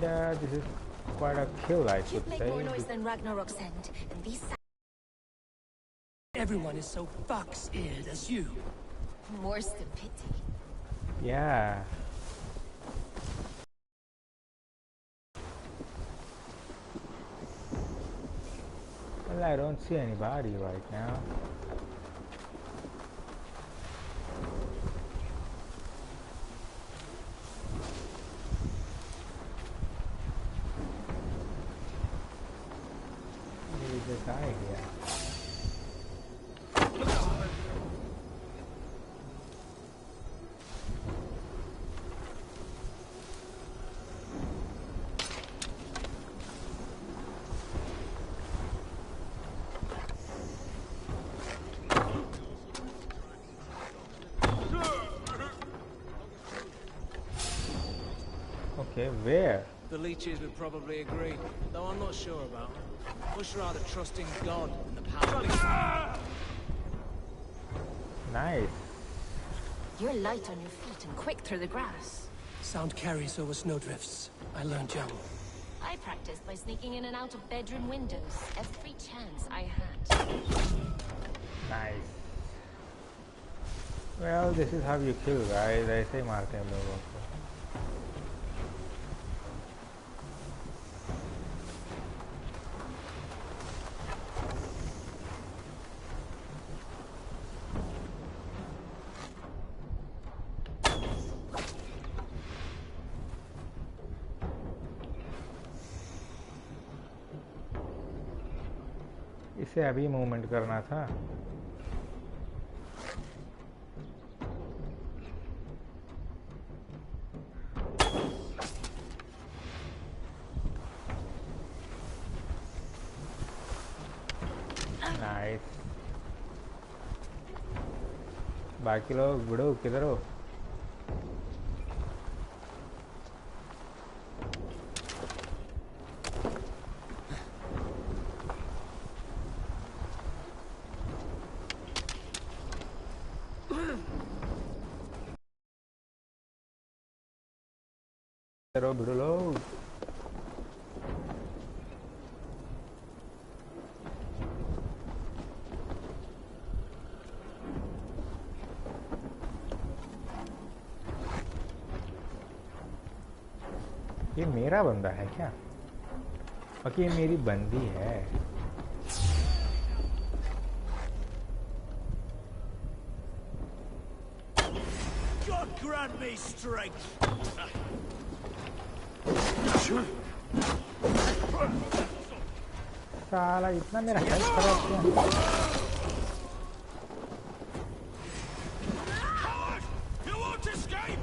And this is quite a kill, I should Make say. more noise than Ragnarok's end, and these. Everyone is so fox-eared as you. More's the pity. Yeah. Well, I don't see anybody right now. There's a guy here. Okay, where? The leeches would probably agree, though I'm not sure about them. Much rather trust in God and the power. Nice. You're light on your feet and quick through the grass. Sound carries over snowdrifts. I learned young. I practiced by sneaking in and out of bedroom windows every chance I had. Nice. Well, this is how you kill guys. ऐसे ही मारते हैं लोगों को. इसे अभी movement करना था. Nice. बाकी लोग बुढ़ो किधर हो? भिड़ो लोग. ये मेरा बंदा है क्या? बाकी ये मेरी बंदी है. God grant me strength. साला इतना मेरा हेल्थ खराब क्यों? You won't escape.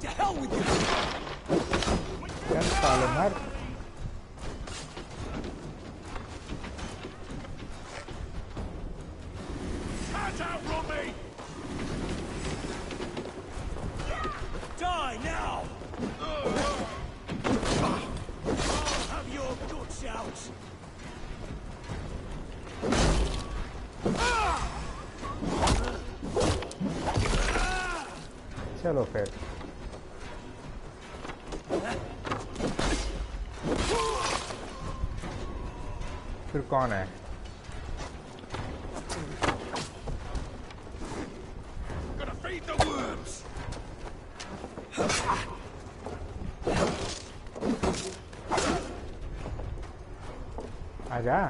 To hell with you! यार साले मार. Can't outrun me. Die now. Have your guts out. चलो फिर. फिर कौन है? Gonna feed the worms. आजा.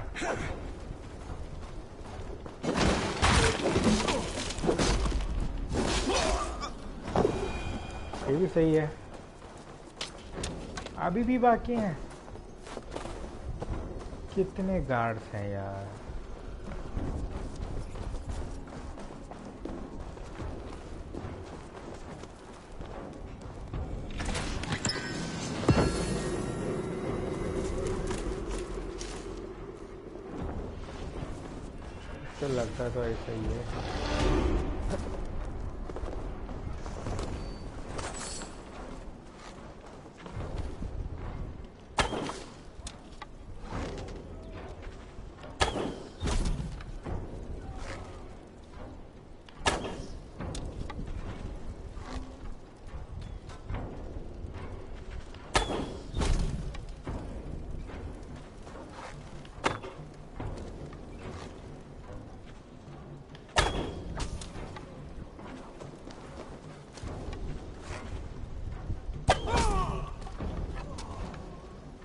ये भी सही है. अभी भी बाकी हैं. कितने गार्ड्स हैं यार. तो लगता तो ऐसा ही है.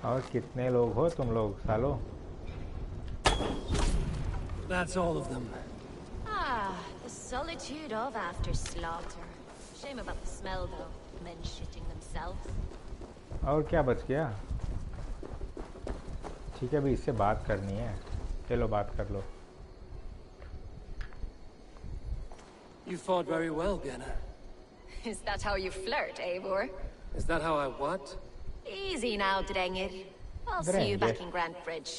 और कितने लोग हो तुम लोग सालो? That's all of them. Ah, the solitude of after slaughter. Shame about the smell, though. Men shitting themselves. और क्या बच गया? ठीक है, अभी इससे बात करनी है। चलो बात कर लो। You fought very well, Genna. Is that how you flirt, Eivor? Is that how I what? Easy now, Drengir. I'll see you back in Grand Bridge.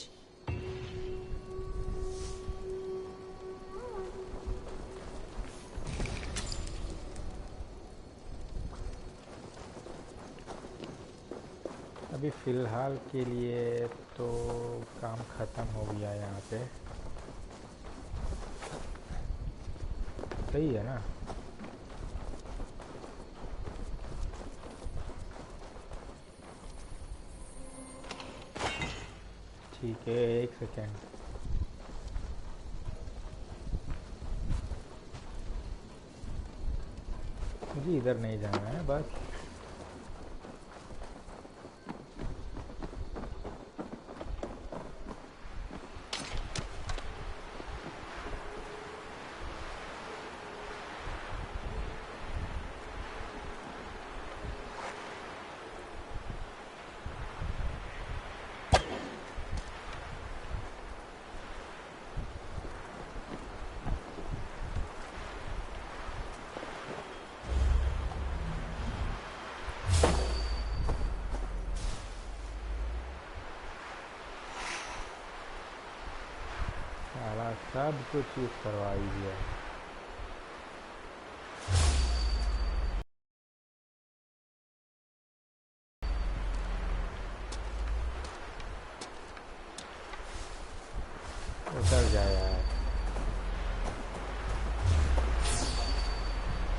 अभी फ़िलहाल के लिए तो काम ख़त्म हो गया यहाँ पे। सही है ना? ठीक है, एक सेकेंड। मुझे इधर नहीं जाना है बस। सब कुछ यूज करवा ही दिया। उतर जाए यार।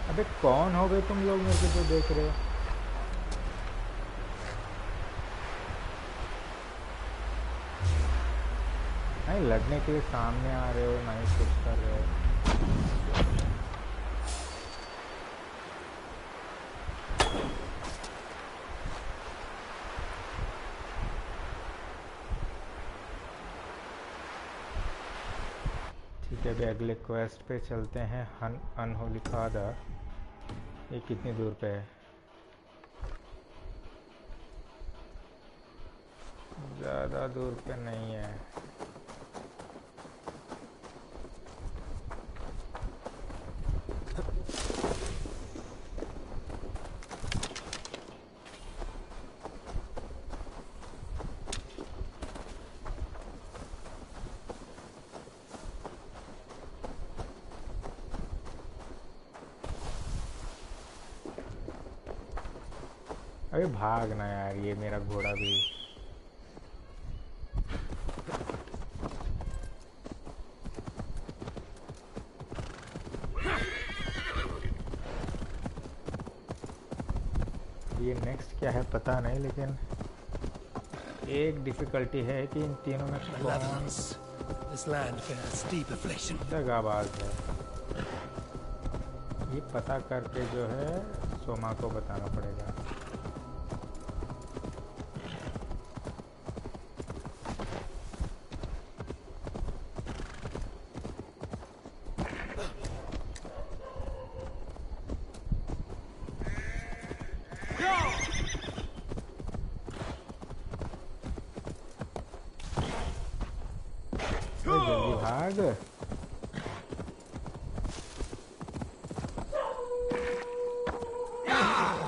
अबे कौन हो गए तुम लोग मेरे को जो देख रहे हो? नहीं लड़ने के लिए सामने आ रहे हो, नहीं कुछ कर रहे हो। ठीक है, अभी अगले क्वेस्ट पे चलते हैं। Unholy father. ये कितनी दूर पे है? ज़्यादा दूर पे नहीं है। अरे भागना यार, ये मेरा घोड़ा भी। ये नेक्स्ट क्या है पता नहीं, लेकिन एक डिफिकल्टी है कि इन तीनों में कौन दगाबाज है, ये पता करके जो है सोमा को बताना पड़ेगा। जल्दी भाग।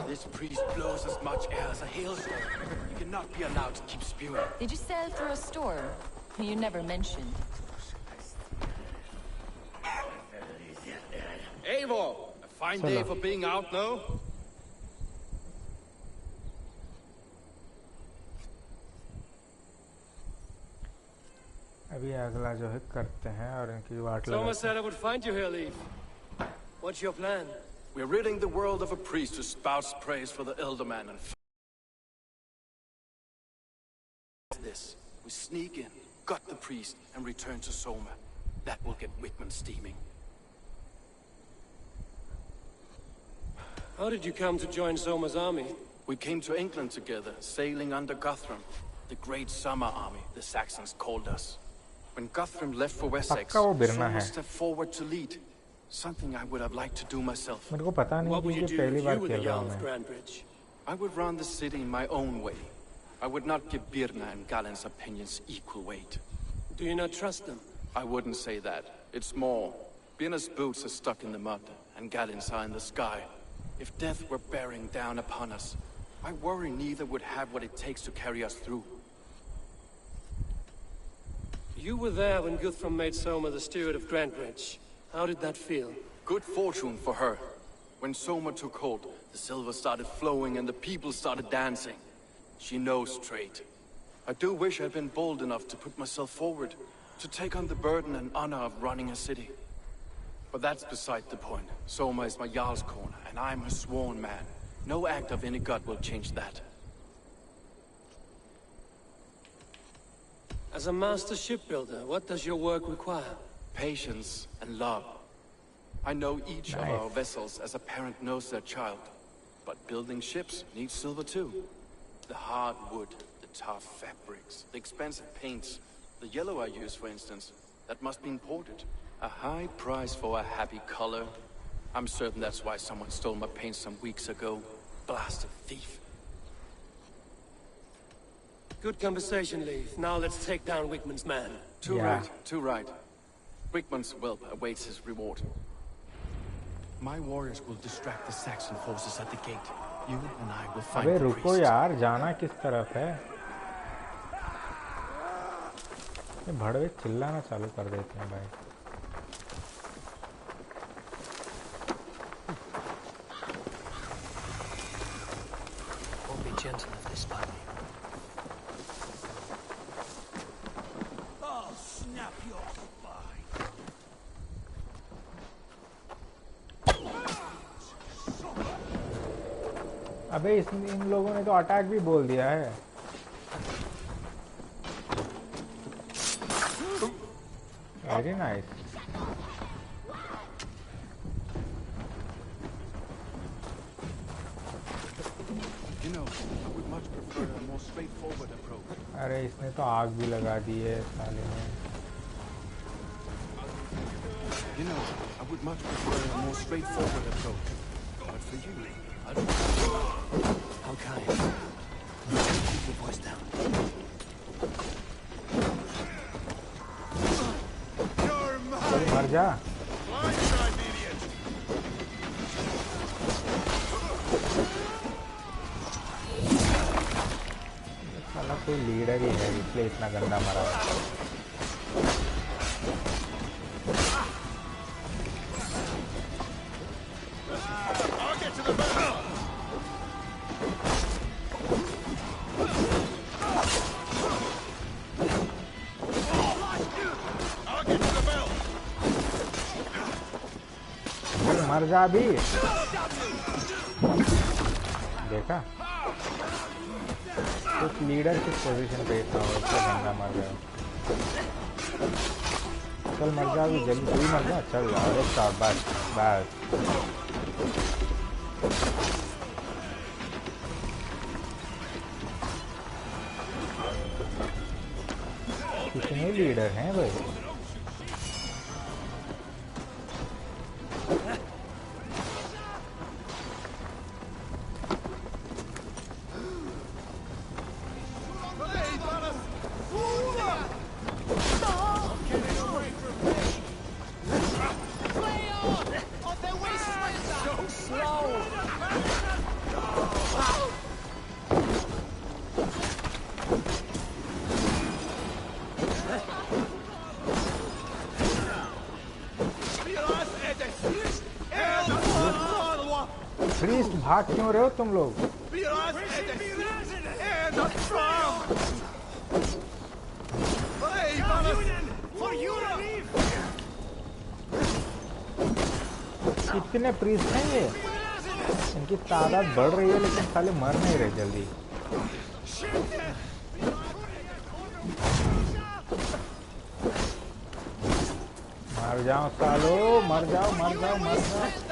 This priest blows as much air as a hailstorm. You cannot be allowed to keep spewing. Did you sail through a storm? You never mentioned. Eivor, a fine day for being out, no? अभी अगला जो है करते हैं और इनकी वाट लगाते हैं। Soma said I would find you here, Leaf. What's your plan? We're ridding the world of a priest who spouts praise for the Elderman and this. We sneak in, gut the priest, and return to Soma. That will get Wickman steaming. How did you come to join Soma's army? We came to England together, sailing under Guthrum. The Great Summer Army, the Saxons called us. When Guthrum left for Wessex, पक्का वो बिरना Soma है। stepped forward to lead. Something I would have liked to do myself. मेरे को पता नहीं What would कि you ये do पहली if bar you were the खेल रहा Jarl हूँ of मैं। Grandbridge? I would run the city in my own way. I would not give Birna and Galen's opinions equal weight. Do you not trust them? I wouldn't say that. It's more. Birna's boots are stuck in the mud, and Galen's are in the sky. If death were bearing down upon us, I worry neither would have what it takes to carry us through. You were there when Guthrum made Soma the steward of Grandbridge. How did that feel? Good fortune for her. When Soma took hold, the silver started flowing and the people started dancing. She knows trade. I do wish I'd been bold enough to put myself forward, to take on the burden and honor of running a city. But that's beside the point. Soma is my Jarl's corner, and I'm her sworn man. No act of any god will change that. As a master shipbuilder, what does your work require? Patience and love. I know each of our vessels as a parent knows their child. But building ships needs silver too. The hard wood, the tough fabrics, the expensive paints. The yellow I use, for instance, that must be imported. A high price for a happy color. I'm certain that's why someone stole my paint some weeks ago. Blasted thief. Good conversation, Leith. Now let's take down Wickman's man. Too Yeah. right, too right. Wickman's whelp awaits his reward. My warriors will distract the Saxon forces at the gate. You and I will find अबे the रुको priest. यार, जाना किस तरफ है? ये भड़वे चिल्लाना चालू कर देते हैं भाई। Won't be gentle if they spot me. I'll snap your spine. अबे इन लोगों ने तो अटैक भी बोल दिया है। Very nice. You know, I would much prefer a more straightforward approach. अरे इसने तो आग भी लगा दी है साले ने। You know, I would much prefer a more straightforward approach. But for you, How kind. Keep your voice down. चल मर जा। साला कोई लीडर ही है इसलिए इतना गंदा मरा। मर जा भी। देखा कुछ लीडर किस पोजीशन पे इतना हो इसलिए बंदा मर गया। चल मर जा भी, जल्दी तू मर जा। चल अरे शाबाश बस। कितने लीडर हैं भाई। प्रीस्ट भाग क्यों रहे हो तुम लोग? कितने प्रीस्ट हैं ये? इनकी तादाद बढ़ रही है लेकिन साले मर नहीं रहे जल्दी। मर जाओ सालो, मर जाओ मर जाओ मर जाओ।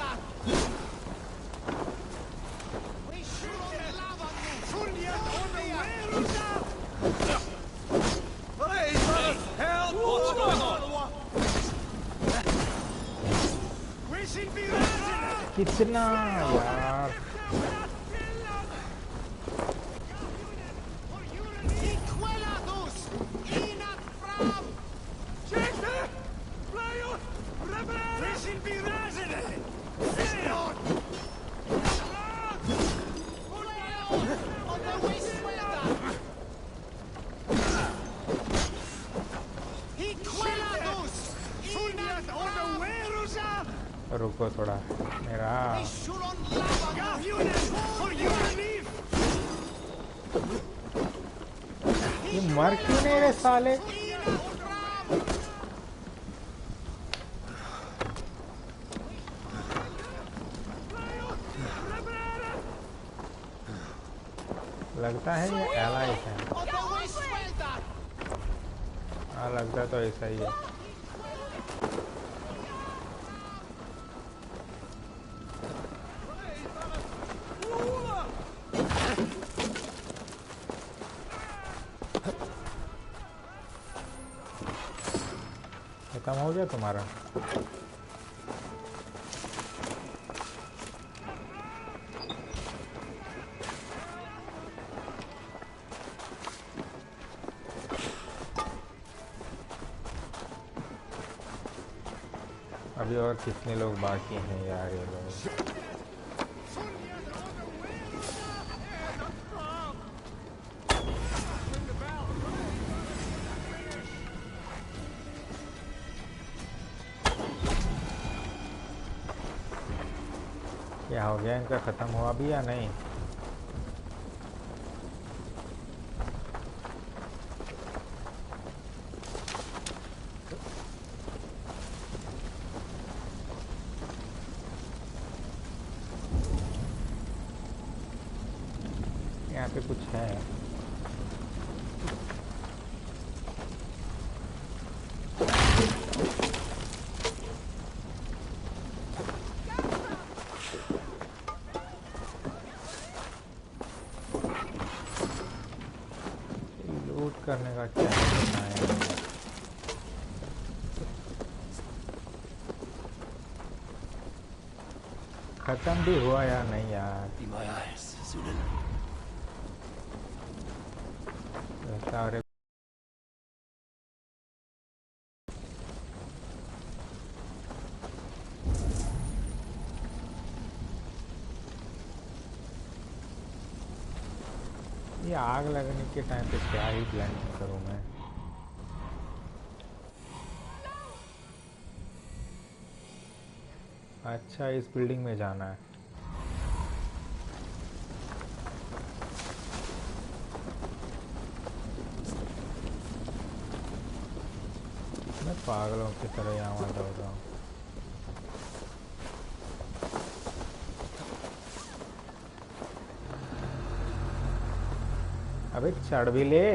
कितना यार रुको थोड़ा मेरा ये मर क्यों नहीं रहे साले। लगता है ये एलाइस है। हाँ लगता तो ऐसा ही है। खत्म हो गया तुम्हारा। अभी और कितने लोग बाकी हैं यार ये लोग। क्या हो गया इनका, खत्म हुआ भी या नहीं। यहाँ पे कुछ है। करने का क्या है। खत्म भी हुआ या नहीं यार। सारे ये आग लगने के टाइम पे क्या ही ब्लेंडिंग करूं मैं। अच्छा इस बिल्डिंग में जाना है। मैं पागलों की तरह यहाँ दौड़ रहा हूँ। अबे चढ़ भी ले।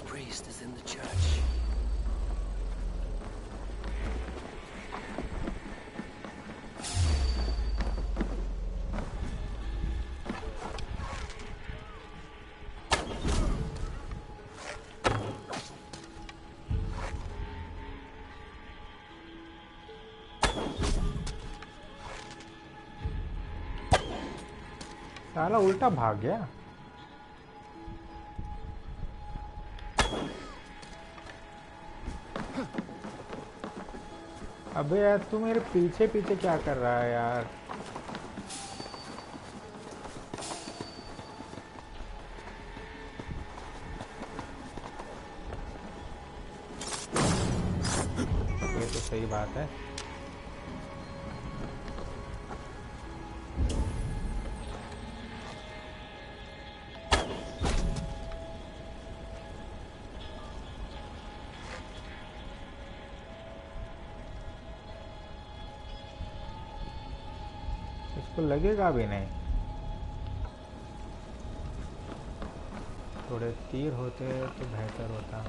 Priest is in the church. साला उल्टा भाग गया। अबे यार तू मेरे पीछे पीछे क्या कर रहा है यार। ये तो सही बात है। इसको लगेगा भी नहीं। थोड़े तीर होते तो बेहतर होता।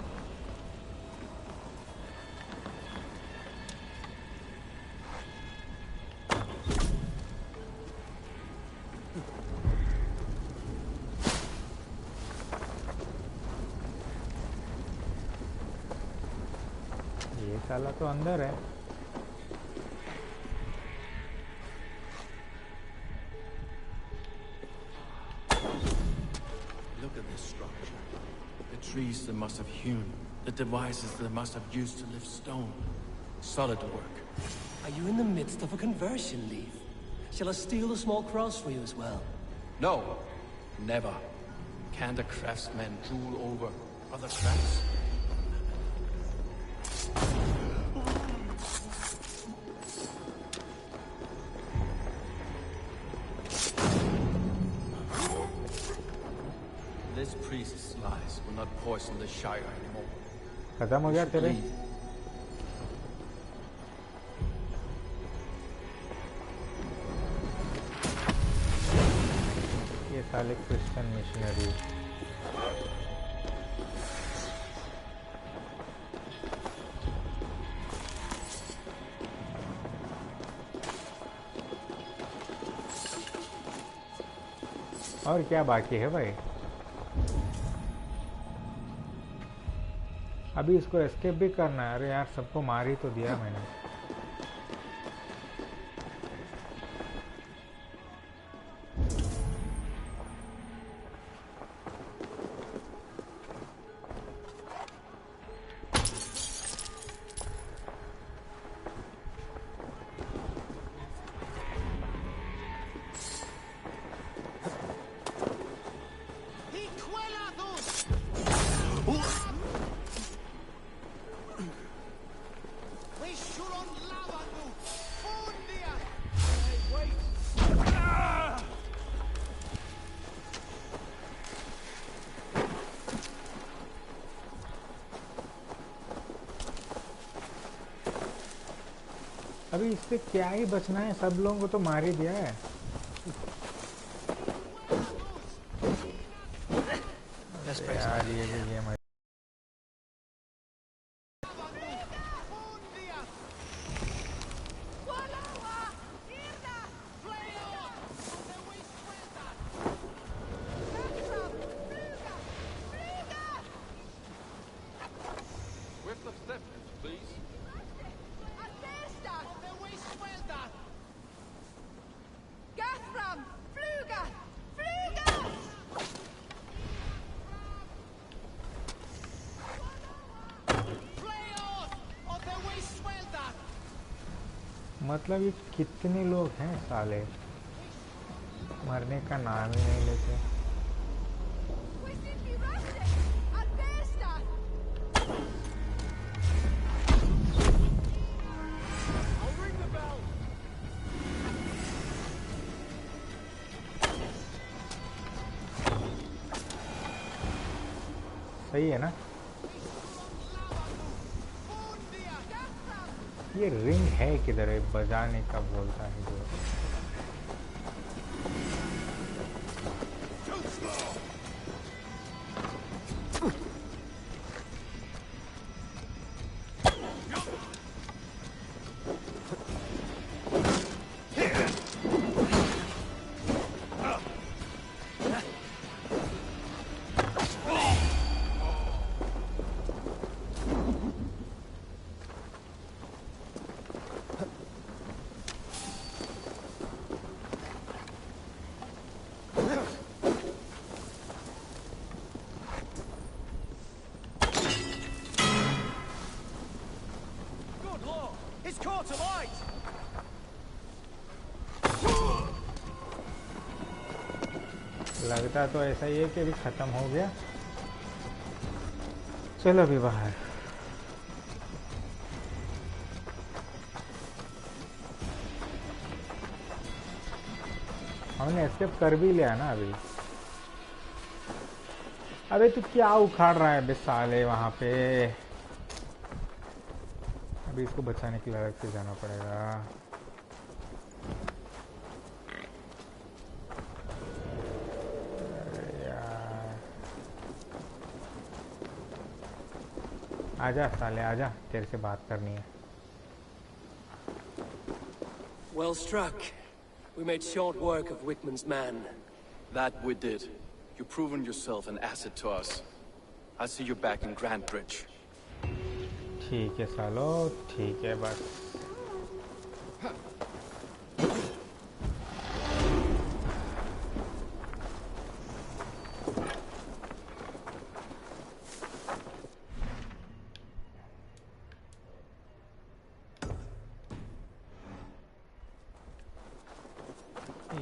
ये साला तो अंदर है। Look at this structure. The trees they must have hewn. The devices they must have used to lift stone. Solid work. Are you in the midst of a conversion, Leaf? Shall I steal a small cross for you as well? No, never. Can the craftsmen drool over other crafts? This priest's lies will not poison the Shire anymore. खत्म हो गया तेरे? ये साले Christian missionary. और क्या बाकी है भाई? अभी इसको एस्केप भी करना है। अरे यार सबको मार ही तो दिया मैंने। अभी इससे क्या ही बचना है? सब लोगों को तो मार ही दिया है। यार ये भी गेम है। मतलब ये कितने लोग हैं साले, मरने का नाम ही नहीं लेते। सही है ना? ये रिंग है किधर है? बजाने का बोलता है जो। लगता तो ऐसा ही है कि अभी खत्म हो गया। चलो अभी बाहर। हमने एस्केप कर भी लिया ना अभी। अबे तू क्या उखाड़ रहा है बे साले वहां पे? अभी इसको बचाने के लिए अलग से जाना पड़ेगा। आजा साले आजा, तेरे से बात करनी है। Well struck. We made short work of Wickman's man. That we did. You've proven yourself an asset to us. I see you back in Grantbridge. ठीक है सालो, ठीक है बस।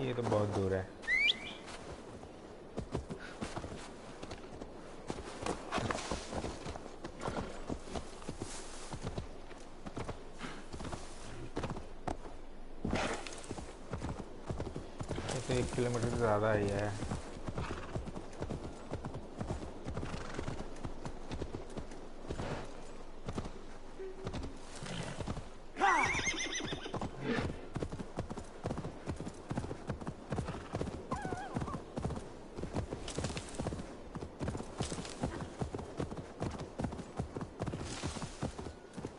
ये तो बहुत दूर है। ये तो 1 किलोमीटर से ज़्यादा ही है।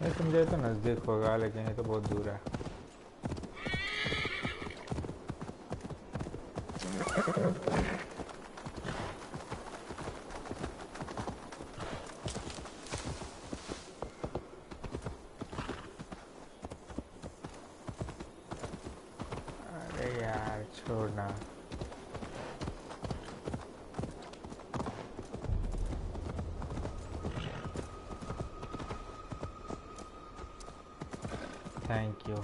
मैं समझे तो नज़दीक होगा, लेकिन ये तो बहुत दूर है। अरे यार छोड़ना। Thank you.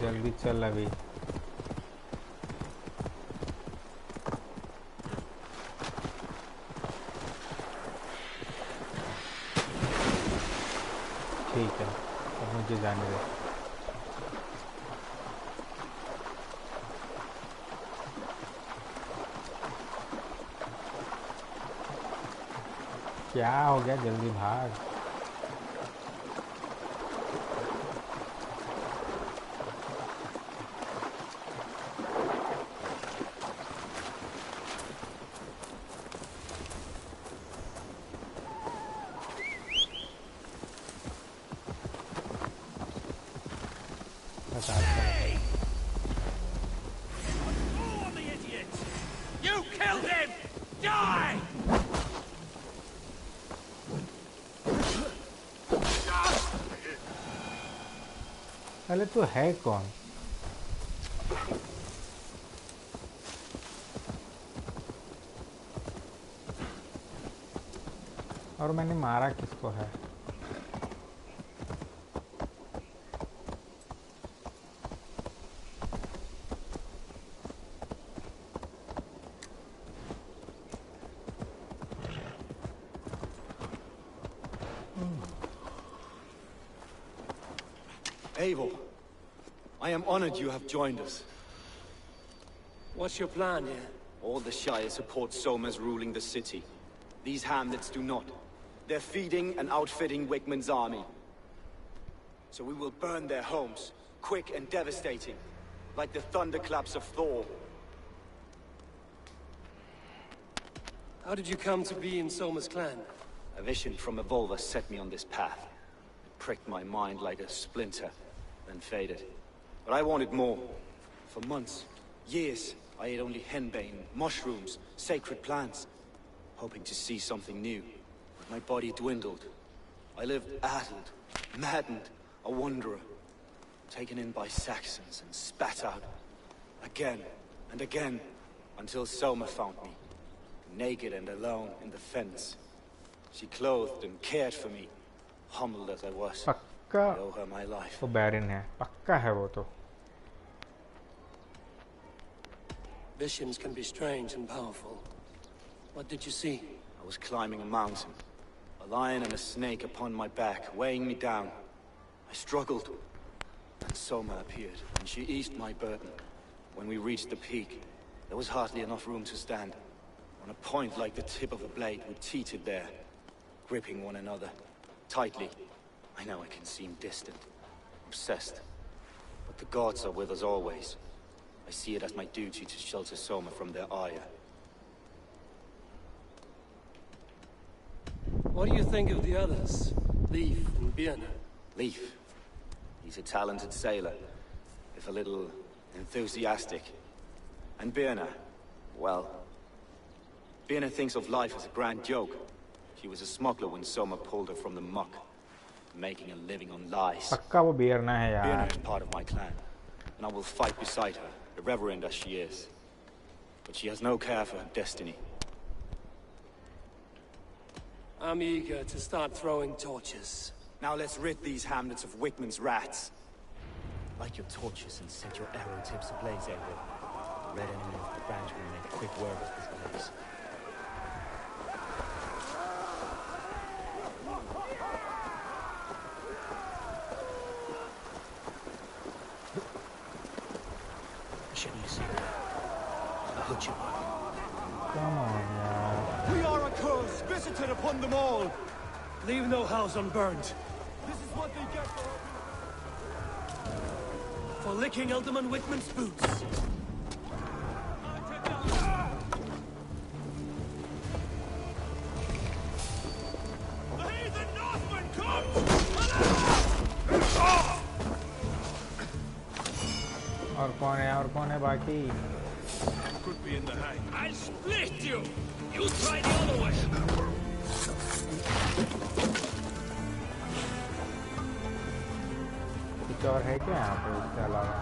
जल्दी चल अभी। ठीक है, अब मुझे जाने दे। क्या हो गया, जल्दी भाग। You killed him! Die! अरे तू है कौन? और मैंने मारा किसको है? Eivor, I am honored you have joined us. What's your plan here? All the Shire support Soma's ruling the city. These hamlets do not. They're feeding and outfitting Wigmund's army. So we will burn their homes, quick and devastating, like the thunderclaps of Thor. How did you come to be in Soma's clan? A vision from Evolver set me on this path. It pricked my mind like a splinter, then faded. But I wanted more. For months, years, I ate only henbane, mushrooms, sacred plants, hoping to see something new. But my body dwindled. I lived addled, maddened, a wanderer, taken in by Saxons and spat out. Again and again, until Soma found me, naked and alone in the fence. She clothed and cared for me, humbled as I was. पक्का I owe her my life. वो Bahrain है, पक्का है वो तो। Visions can be strange and powerful. What did you see? I was climbing a mountain, a lion and a snake upon my back, weighing me down. I struggled, and Soma appeared, and she eased my burden. When we reached the peak, there was hardly enough room to stand. On a point like the tip of a blade, we teetered there, gripping one another tightly. I know I can seem distant, obsessed, but the gods are with us always. I see it as my duty to shelter Soma from their ire. What do you think of the others? Leif and Birna? Leif. He's a talented sailor, if a little enthusiastic. And Birna, well... Birna thinks of life as a grand joke. She was a smuggler when Soma pulled her from the muck, making a living on lies. पक्का वो बेरना है यार. Birna is part of my clan, and I will fight beside her, irreverent as she is. But she has no care for her destiny. I'm eager to start throwing torches. Now let's rid these hamlets of Wickman's rats. Light your torches and set your arrow tips ablaze, Edward. The red enemy of the branch will make quick work of this place. Come on, yaar. We are a curse visited upon them all. Leave no house unburned. This is what they get For licking Alderman Whitman's boots. The heathen Northman comes! और कौन है बाकी? Could be in the hang. I'll split you! You try the other way! कुछ और है क्या यहाँ पे इसके अलावा?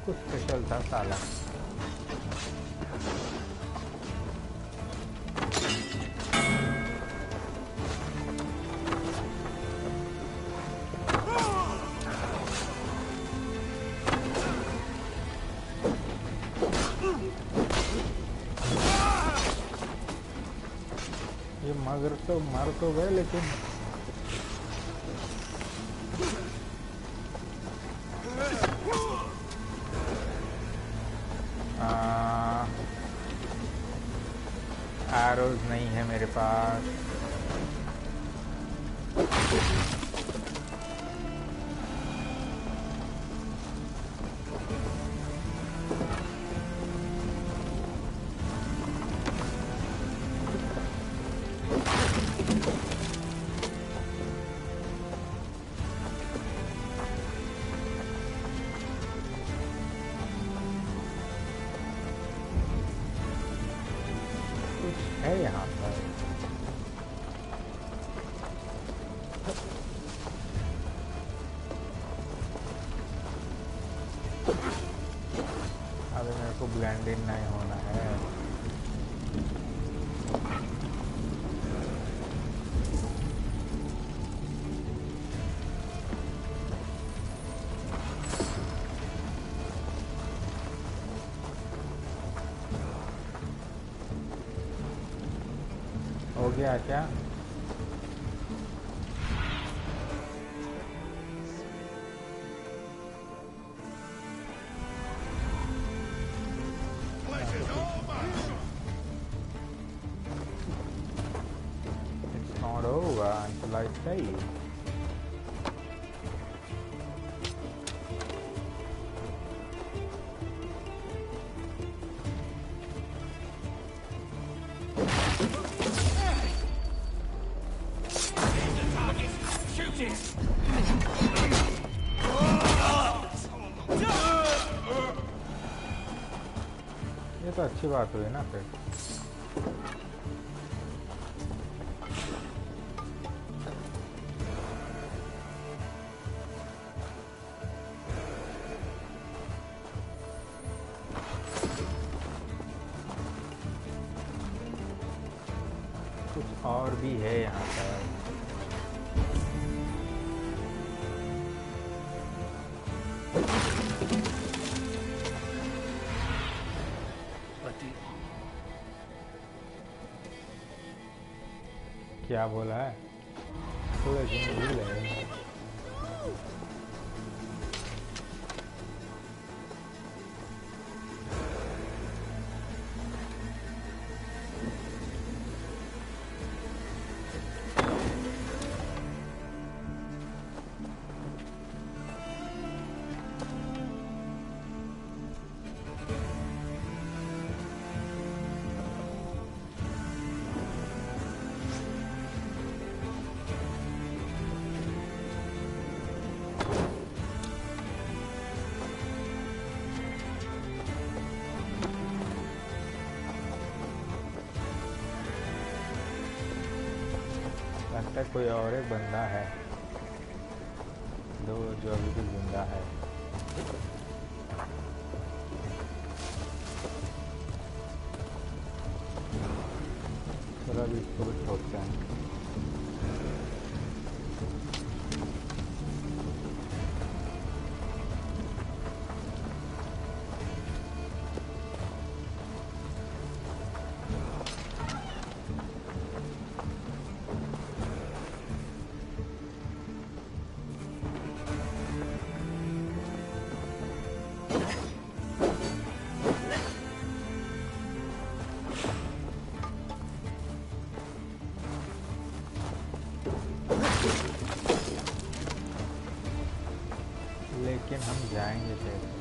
कुछ स्पेशल था साला. ये मगर तो मर तो गए लेकिन एरोज नहीं है मेरे पास. है यहाँ पर. अभी मेरे को ब्लेंड इन नहीं होना है. हो गया क्या? It's not over until I save. ये तो अच्छी बात हुई ना फिर. और भी है यहाँ पर। क्या बोला है? थोड़ा भूल है। लगता है कोई और एक बंदा है जो अभी भी जिंदा है। चलो अभी इसको भी ठोकते हैं। लेकिन हम जाएंगे कैसे?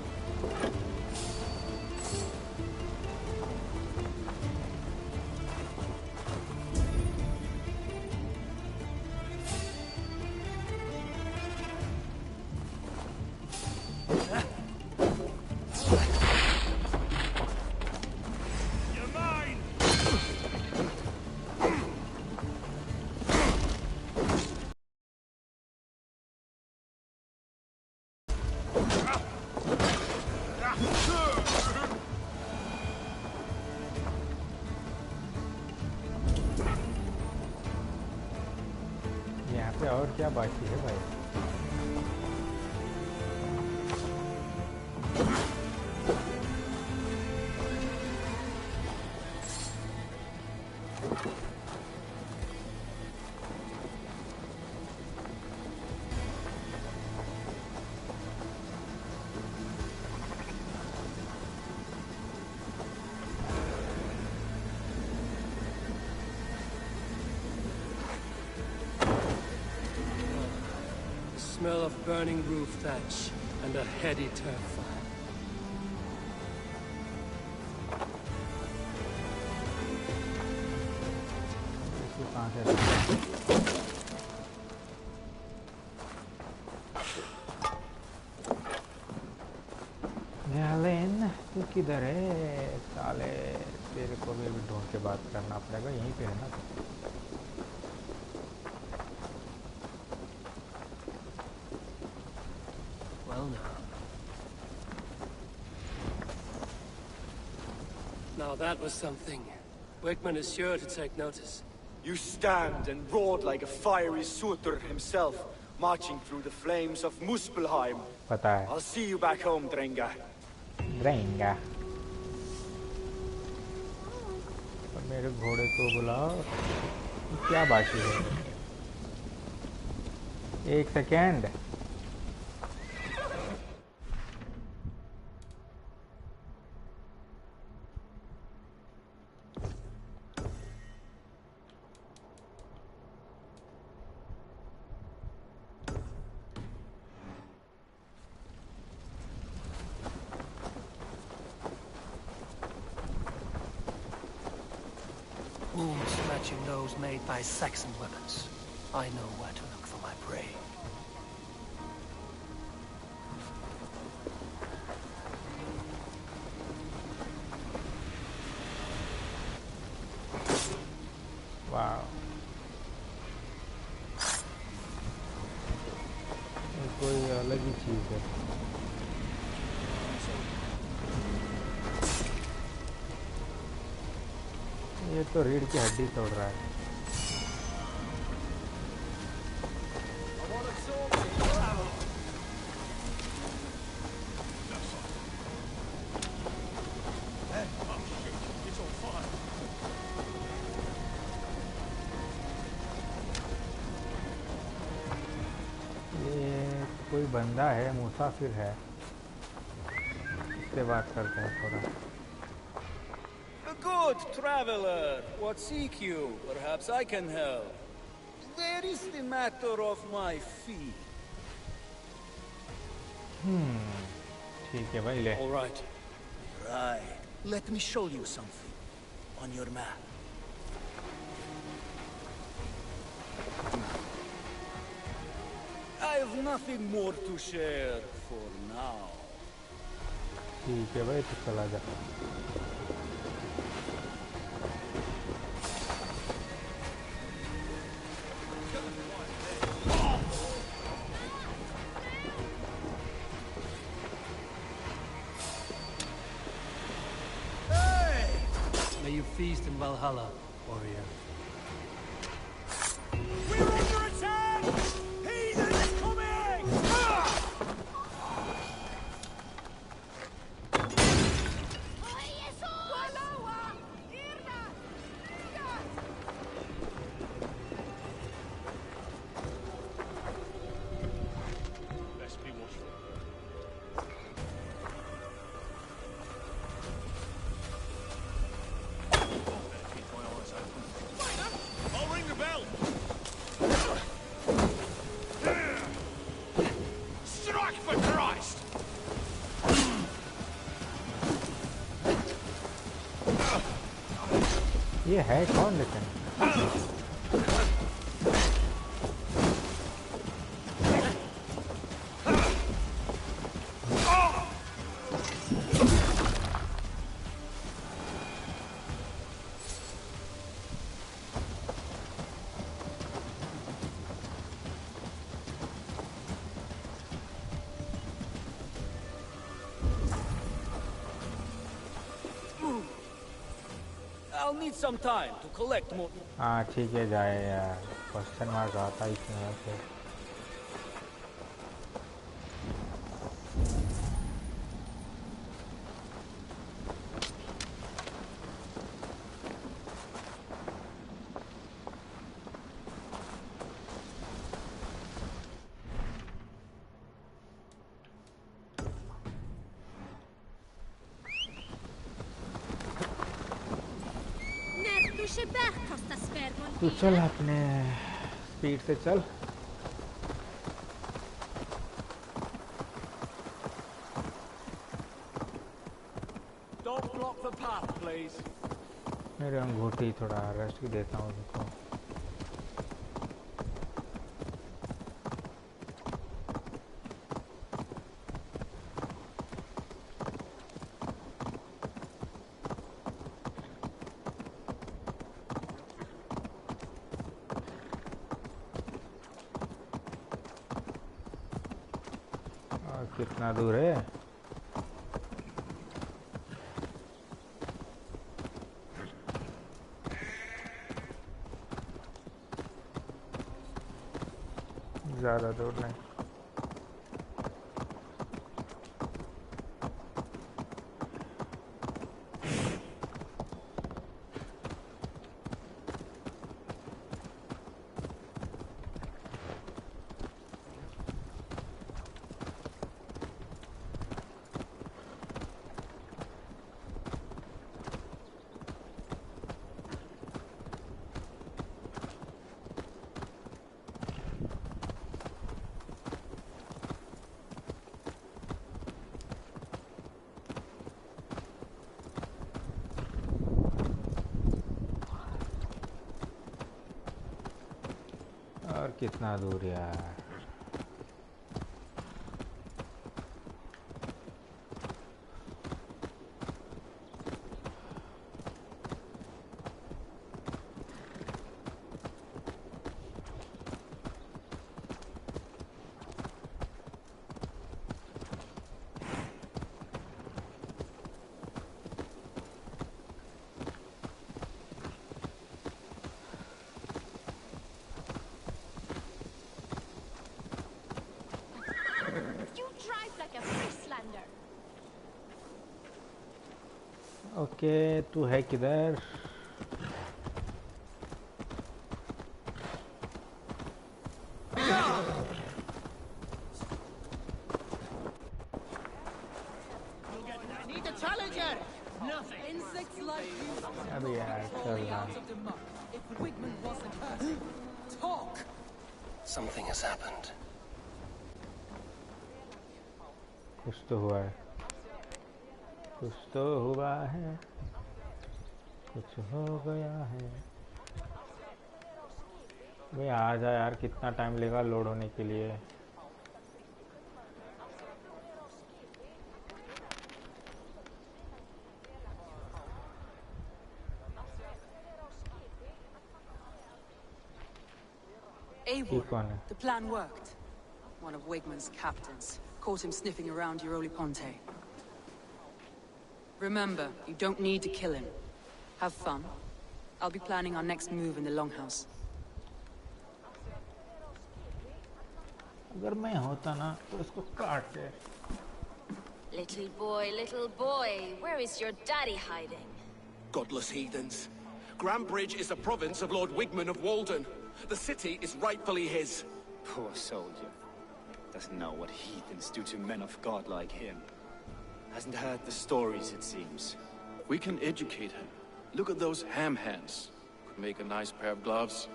और क्या बाकी है भाई? Smell of burning roof thatch and a heady turf fire. Galen तू किधर है साले? तेरे को भी ढूंढ के बात करना पड़ेगा। यहीं पे है ना? Now that was something. Wickman is sure to take notice. You stand and roared like a fiery Surtur himself, marching through the flames of Muspelheim. पता है। I'll see you back home, Drenga. Drenga। मेरे घोड़े को बुलाओ। क्या बाकी है? एक second. Wounds matching those made by Saxon weapons. I know where to look for my prey. Wow. ये कोई अलग ही चीज है। ये तो रीढ़ की हड्डी तोड़ रहा है। कोई बंदा है, मुसाफिर है, इससे बात करते हैं थोड़ा। A good traveler. What seek you? Perhaps I can help. There is the matter of my fee. ठीक है भाई, ले। All right. Right. Let me show you something on your map. I have nothing more to share for now. ठीक है भाई, तो चला जा। May you feast in Valhalla, warrior. We're under attack! Heathens coming! Best be watchful. I'll ring the bell! Strike for Christ! ये है कौन लेकिन? I'll need some time to collect more. हाँ ठीक है, जाए यार। क्वेश्चन मार्क आता इसमें से। तू चल, अपने स्पीड से चल। Don't block the path, please. मेरे अंगूठी थोड़ा रेस्ट भी देता हूँ उसको। कितना दूर है? ज़्यादा दूर नहीं। और कितना दूर यार? ओके, तू है किधर? Need a challenger! Nothing. Insects like you. अभी यार चल रहा Out of the muck. If Wigman wasn't hurt. Talk! Something has happened. कुछ तो हुआ है, कुछ तो हुआ है, कुछ हो गया है। भाई आ जा यार, कितना टाइम लेगा लोड होने के लिए। Eivor, the plan worked. One of Wigman's captains caught him sniffing around Euroli Ponte. Remember, you don't need to kill him. Have fun. I'll be planning our next move in the Longhouse. अगर मैं होता ना तो इसको काट दे। Little boy, where is your daddy hiding? Godless heathens. Grambridge is a province of Lord Wigman of Walden. The city is rightfully his. Poor soldier. Doesn't know what heathens do to men of God like him. Hasn't heard the stories, it seems. We can educate him. Look at those ham hands. Could make a nice pair of gloves.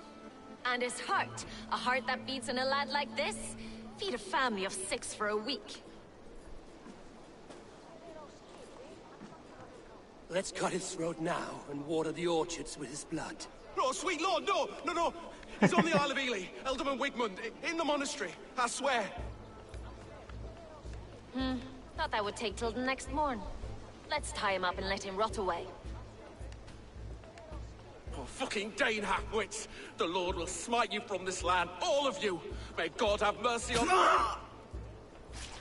And his heart, a heart that beats in a lad like this? Feed a family of 6 for a week. Let's cut his throat now and water the orchards with his blood. Oh, sweet lord, no! He's on the Isle of Ely, Ealdorman Wigmund, in the monastery, I swear. Thought that would take till the next morn. Let's tie him up and let him rot away. Oh, fucking Dane half-wits! The Lord will smite you from this land, all of you! May God have mercy on you!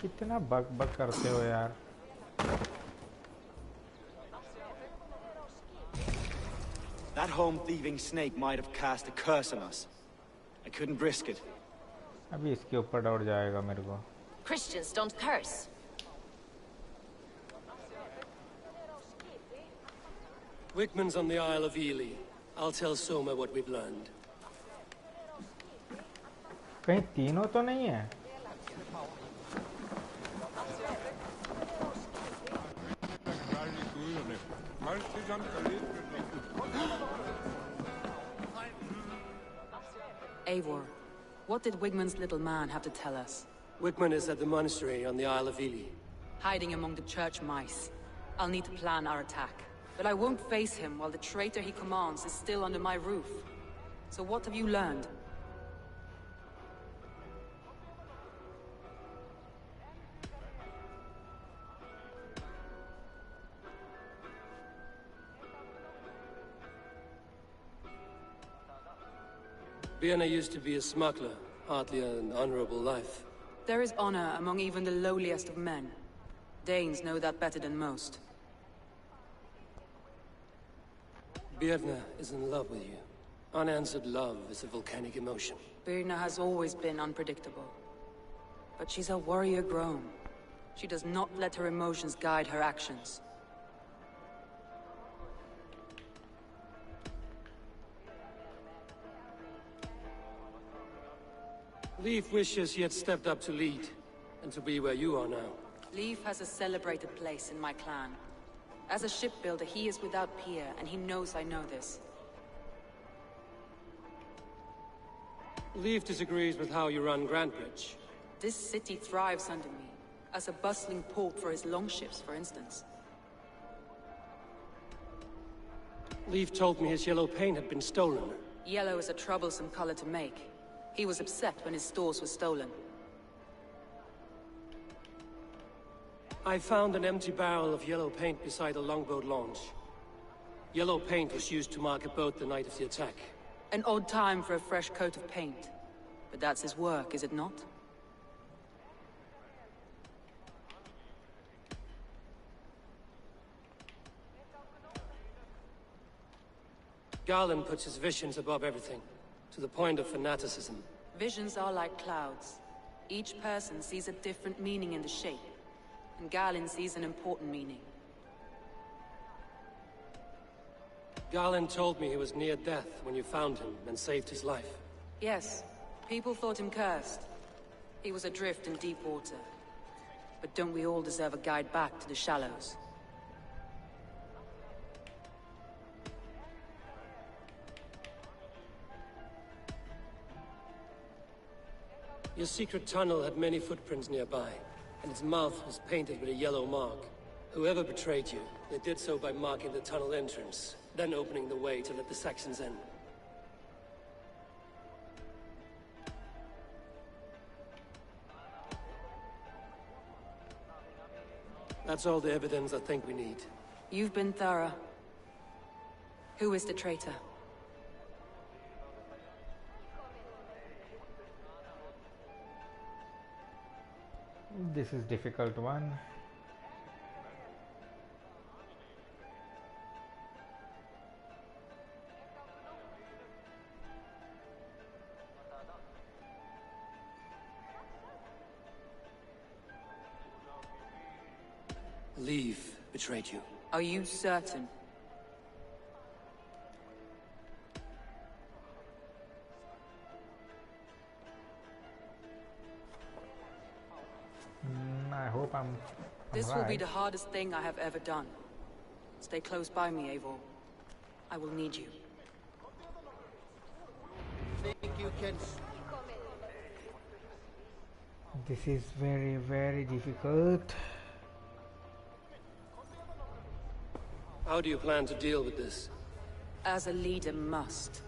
कितना बक करते हो यार। That home-thieving snake might have cast a curse on us. I couldn't risk it. अभी इसके ऊपर दौड़ जाएगा मेरे को। Christians don't curse. Wigman's on the Isle of Ely. I'll tell Soma what we've learned. कहीं तीनों तो नहीं है? Eivor, what did Wigman's little man have to tell us? Wigman is at the monastery on the Isle of Ely. Hiding among the church mice. I'll need to plan our attack. But I won't face him while the traitor he commands is still under my roof. So what have you learned? Birna used to be a smuggler, hardly an honorable life. There is honor among even the lowliest of men. Danes know that better than most. Birna is in love with you. Unanswered love is a volcanic emotion. Birna has always been unpredictable. But she's a warrior grown. She does not let her emotions guide her actions. Leif wishes he had stepped up to lead, and to be where you are now. Leif has a celebrated place in my clan. As a shipbuilder, he is without peer, and he knows I know this. Leif disagrees with how you run Grantbridge. This city thrives under me, as a bustling port for his longships, for instance. Leif told me his yellow paint had been stolen. Yellow is a troublesome color to make. He was upset when his stores were stolen. I found an empty barrel of yellow paint beside a longboat launch. Yellow paint was used to mark a boat the night of the attack. An odd time for a fresh coat of paint. But that's his work, is it not? Garland puts his visions above everything, to the point of fanaticism. Visions are like clouds. Each person sees a different meaning in the shape, and Galen sees an important meaning. Garland told me he was near death when you found him and saved his life. Yes, people thought him cursed. He was adrift in deep water. But don't we all deserve a guide back to the shallows? Your secret tunnel had many footprints nearby, and its mouth was painted with a yellow mark. Whoever betrayed you, they did so by marking the tunnel entrance, then opening the way to let the Saxons in. That's all the evidence I think we need. You've been thorough. Who is the traitor? This is difficult one. Leave betrayed you. Are you certain? I hope I'm This right. will be the hardest thing I have ever done. Stay close by me, Eivor. I will need you. Think you can... This is very, very difficult. How do you plan to deal with this? As a leader must.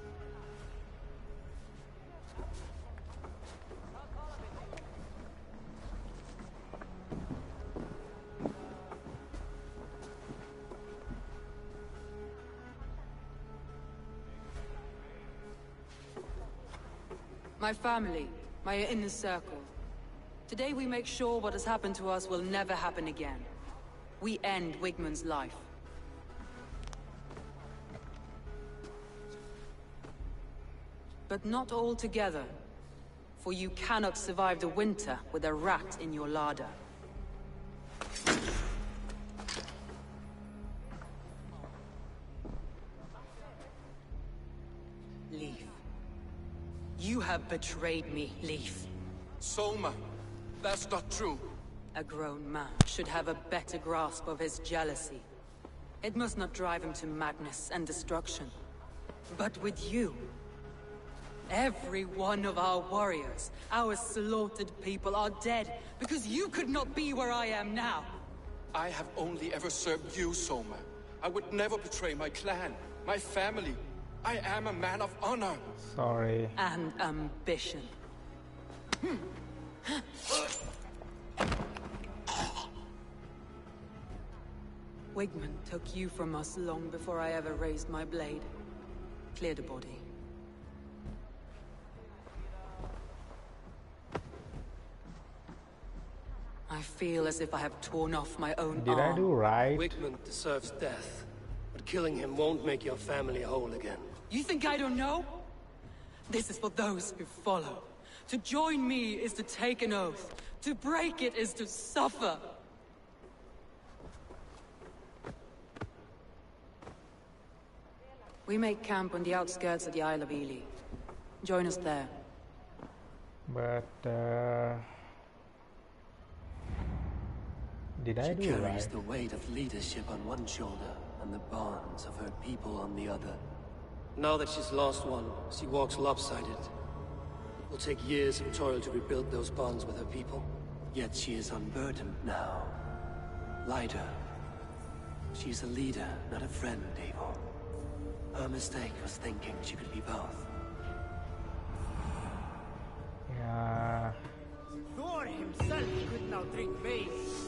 My family, my inner circle. Today we make sure what has happened to us will never happen again. We end Wigmund's life. But not all together. For you cannot survive the winter with a rat in your larder. Leave. You have betrayed me, Leaf. Soma, that's not true. A grown man should have a better grasp of his jealousy. It must not drive him to madness and destruction. But with you, every one of our warriors, our slaughtered people are dead because you could not be where I am now. I have only ever served you, Soma. I would never betray my clan, my family. I am a man of honor. Sorry. And ambition. Wigmund took you from us long before I ever raised my blade. Clear the body. I feel as if I have torn off my own Did arm. I do right? Wigmund deserves death, but killing him won't make your family whole again. You think I don't know? This is for those who follow. To join me is to take an oath. To break it is to suffer. We make camp on the outskirts of the Isle of Ely. Join us there. But did I She do carries right? the weight of leadership on one shoulder and the bonds of her people on the other. Now that she's lost one, she walks lopsided. It will take years of toil to rebuild those bonds with her people. Yet she is unburdened now. Lighter. She's a leader, not a friend, Eivor. Her mistake was thinking she could be both. Yeah. Thor himself could now drink veins.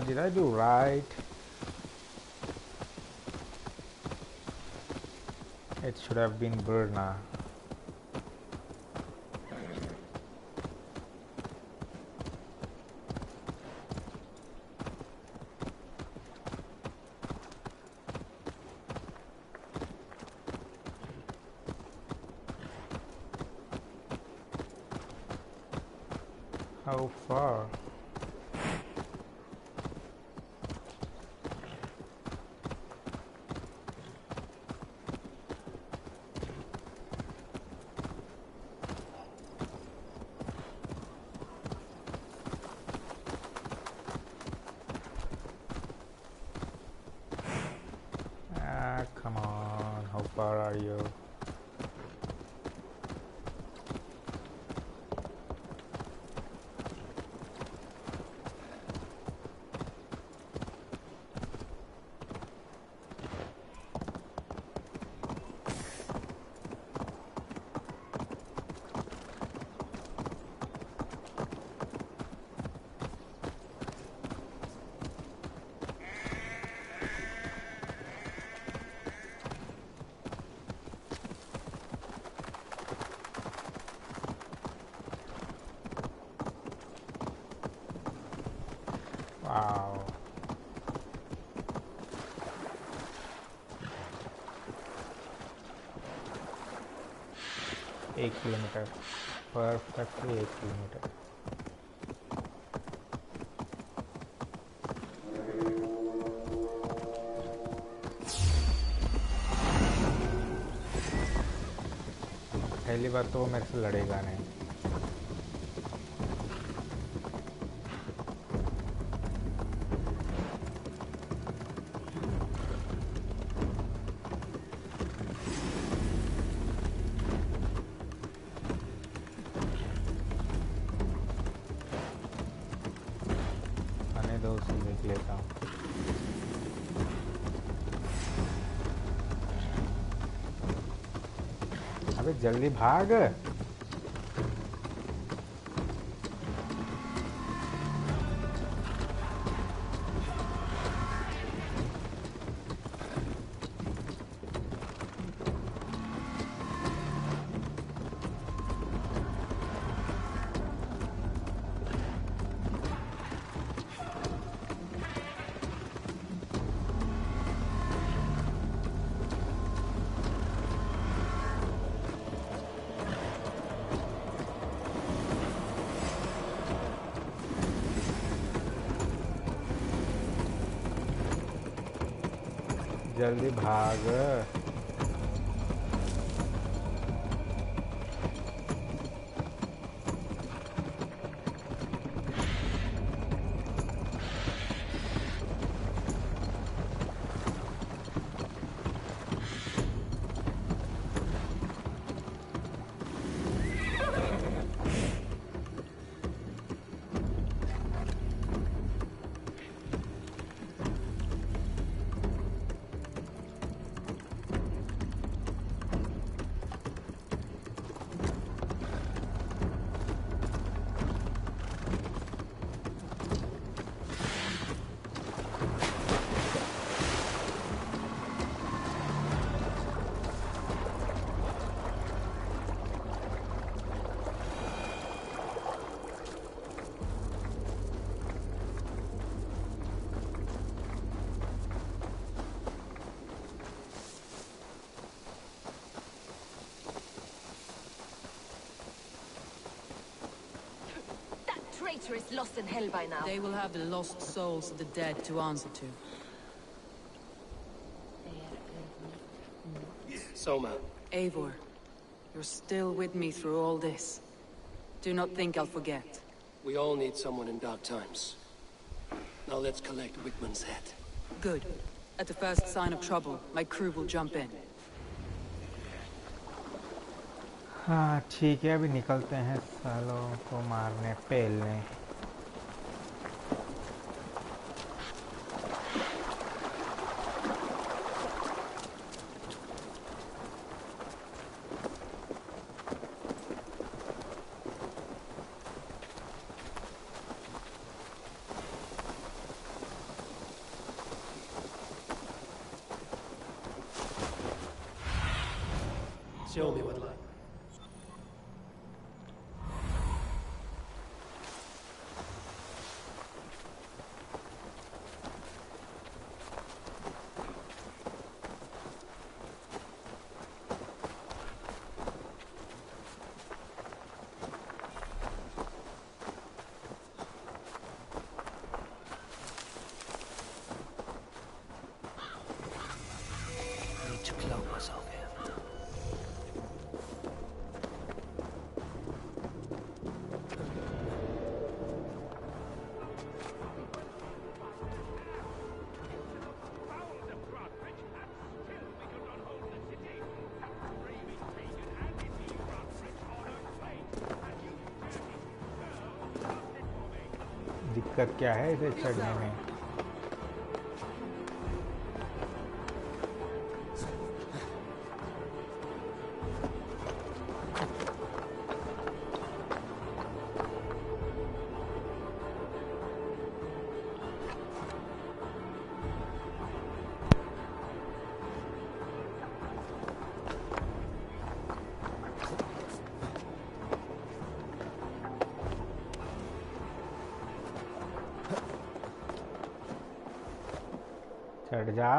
Did I do right? It should have been Berna. How far? Come on, how far are you? Wow. 1 kilometre perfectly 1 kilometre पहली बार तो वो मेरे से लड़ेगा नहीं देख लेता हूँ अबे जल्दी भाग जल्दी भाग Traitor is lost in hell by now. They will have the lost souls of the dead to answer to. Soma. Eivor, you're still with me through all this. Do not think I'll forget. We all need someone in dark times. Now let's collect Wickman's head. Good. At the first sign of trouble, my crew will jump in. हाँ ठीक है अभी निकलते हैं सालों को मारने पेलने Show me what life. दिक्कत क्या है इसे चढ़ने में? चढ़ जा।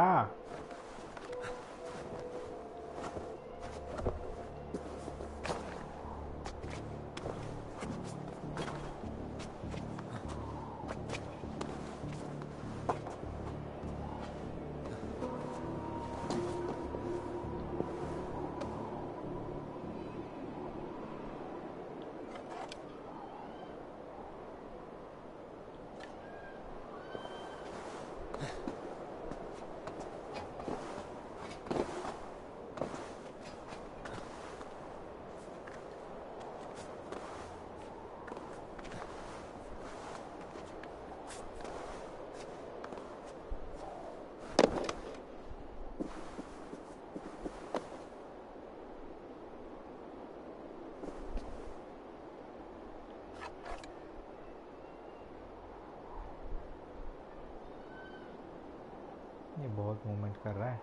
ये बहुत मूवमेंट कर रहा है।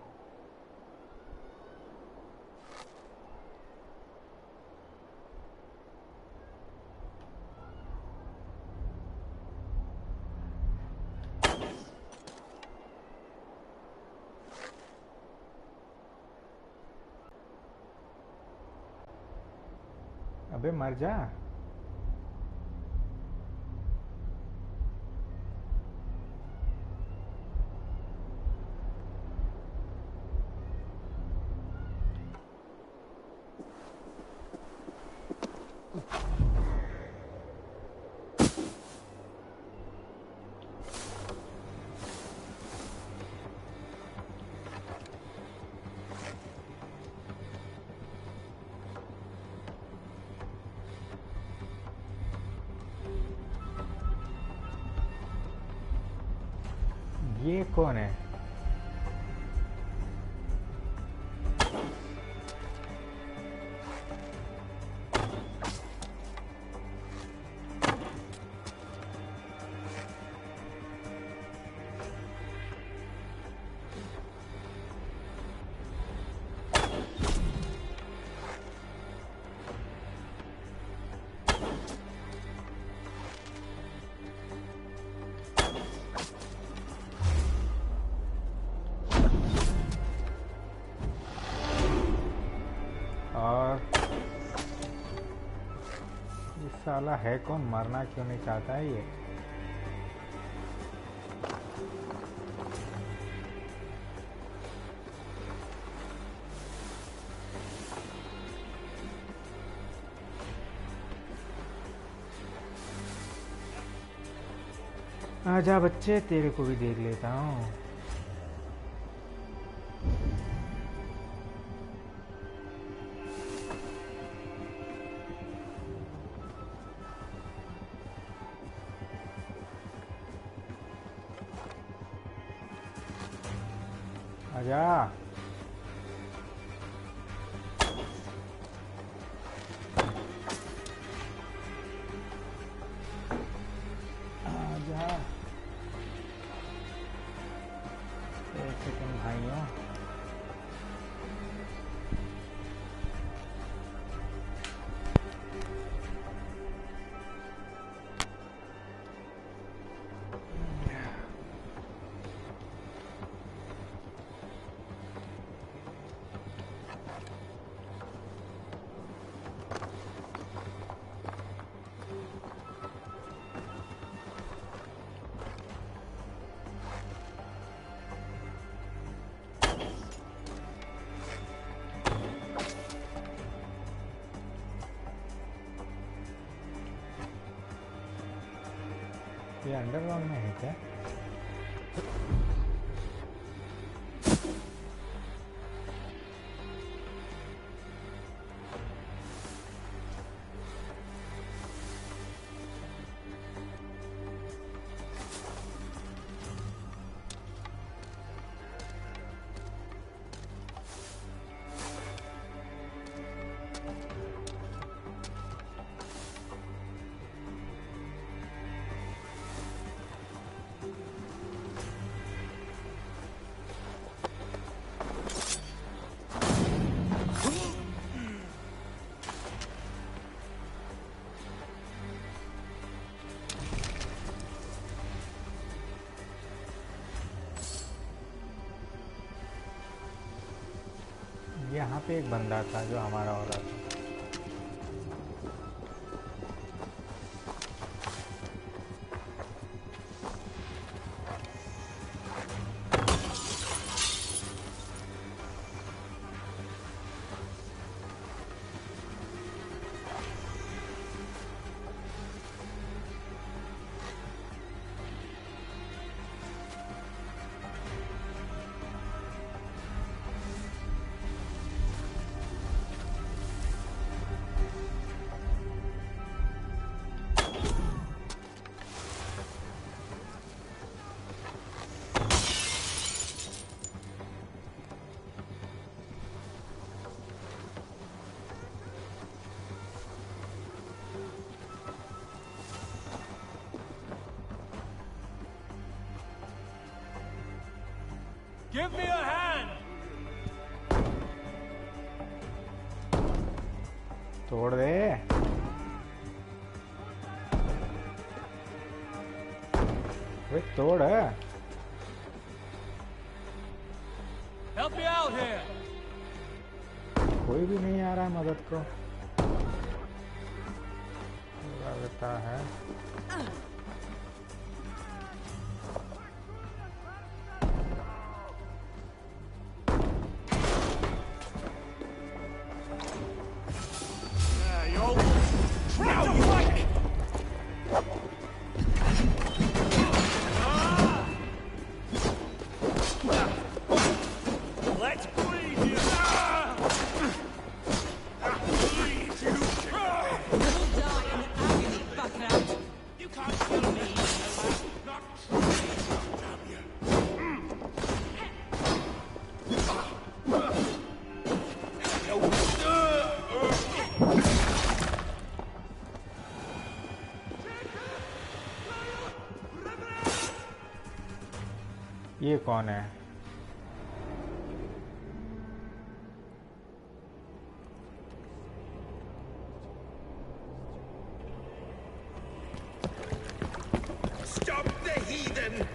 अबे मर जा। ये कौन है? साला है कौन? मरना क्यों नहीं चाहता है ये? आजा बच्चे, तेरे को भी देख लेता हूँ। आजा। आजा। एक सेकंड भाइयों। ये अंडरग्राउंड में है क्या? यहाँ पे एक बंदा था जो हमारा हो रहा था। Give me a hand! तोड़ दे। वे तोड़। Help me out here! कोई भी नहीं आ रहा है मदद को। लगता है ये कौन है? Stop the heathen!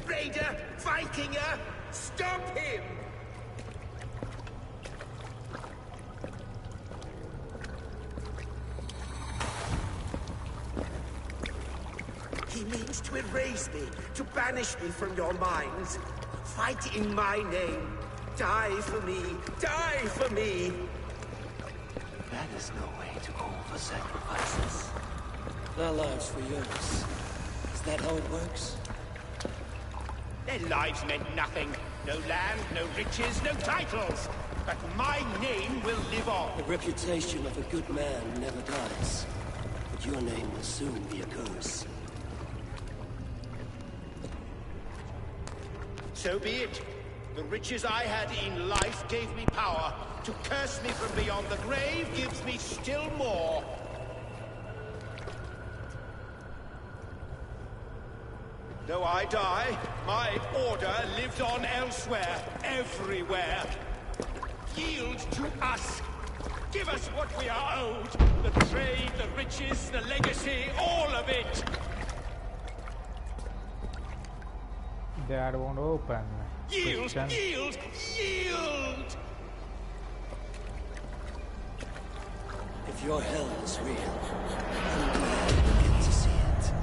Raider, Vikinger, stop him! He means to erase me, to banish me from your minds. Fight in my name. Die for me. Die for me. That is no way to call for sacrifices. Their lives for yours. Is that how it works? Their lives meant nothing. No land, no riches, no titles. But my name will live on. The reputation of a good man never dies. But your name will soon be a curse. So be it. The riches I had in life gave me power. To curse me from beyond the grave gives me still more. Though I die, my order lives on elsewhere, everywhere. Yield to us. Give us what we are owed. The trade, the riches, the legacy, all of it. That won't open. Yield, yield, yield! If your hell is real, I'm glad you get to see it.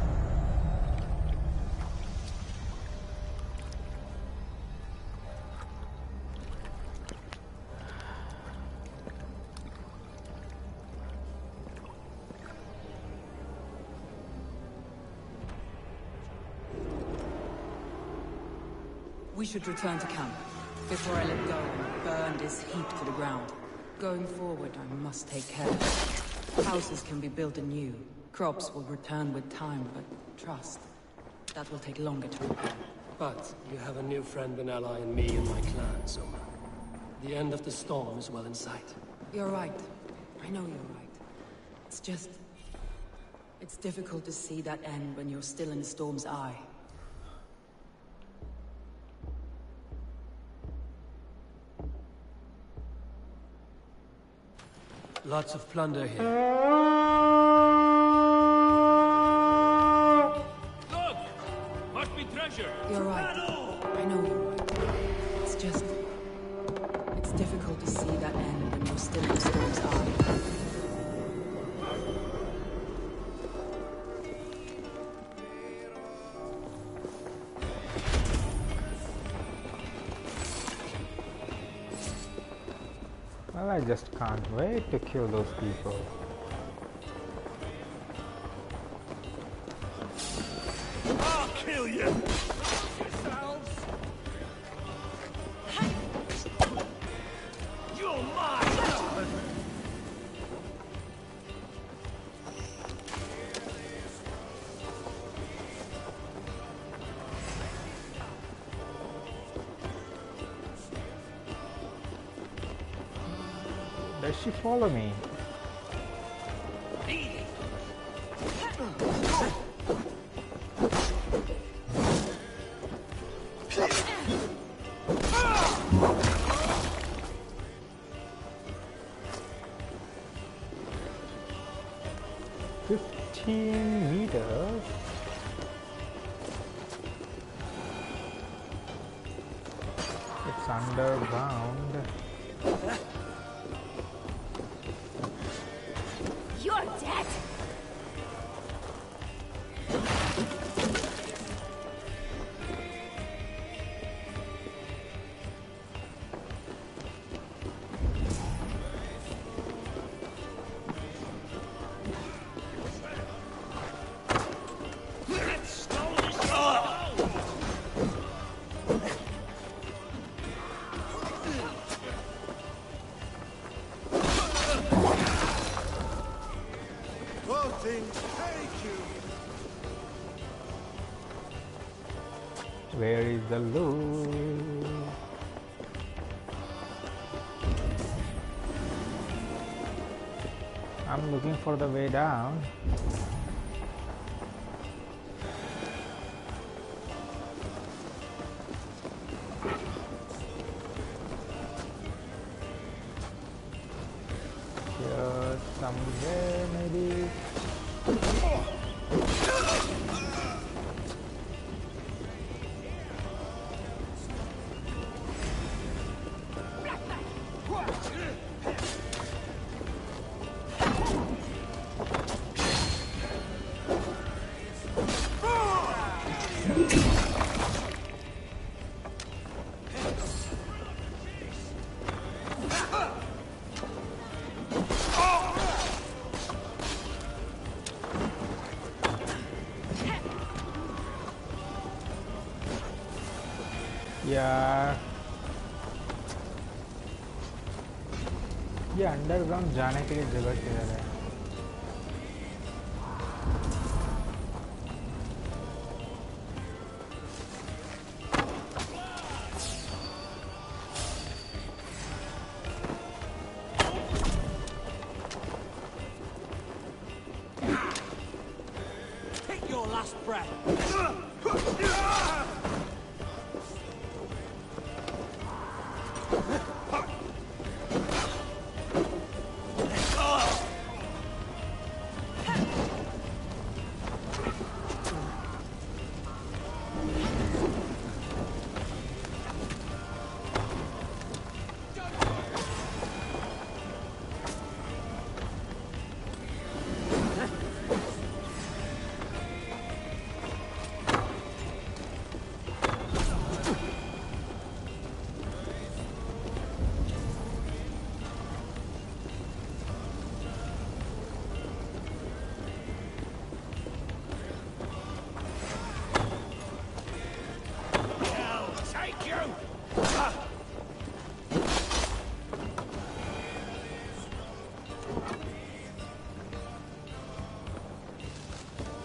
We should return to camp, before I let go and burn this heap to the ground. Going forward, I must take care. Houses can be built anew. Crops will return with time, but trust, that will take longer to repair. But you have a new friend and ally in me and my clan, Soma. The end of the storm is well in sight. You're right. I know you're right. It's just... it's difficult to see that end when you're still in the storm's eye. Lots of plunder here. Look! Must be treasure! You're right. I know you're right. It's just... it's difficult to see that end Well, I just can't wait to kill those people. I'll kill you! You're mine! Does she follow me? meters. It's underground. You're dead. Where is the loot? I'm looking for the way down. Here somewhere maybe. यार ये underground जाने के लिए जगह किधर है? Take your last breath.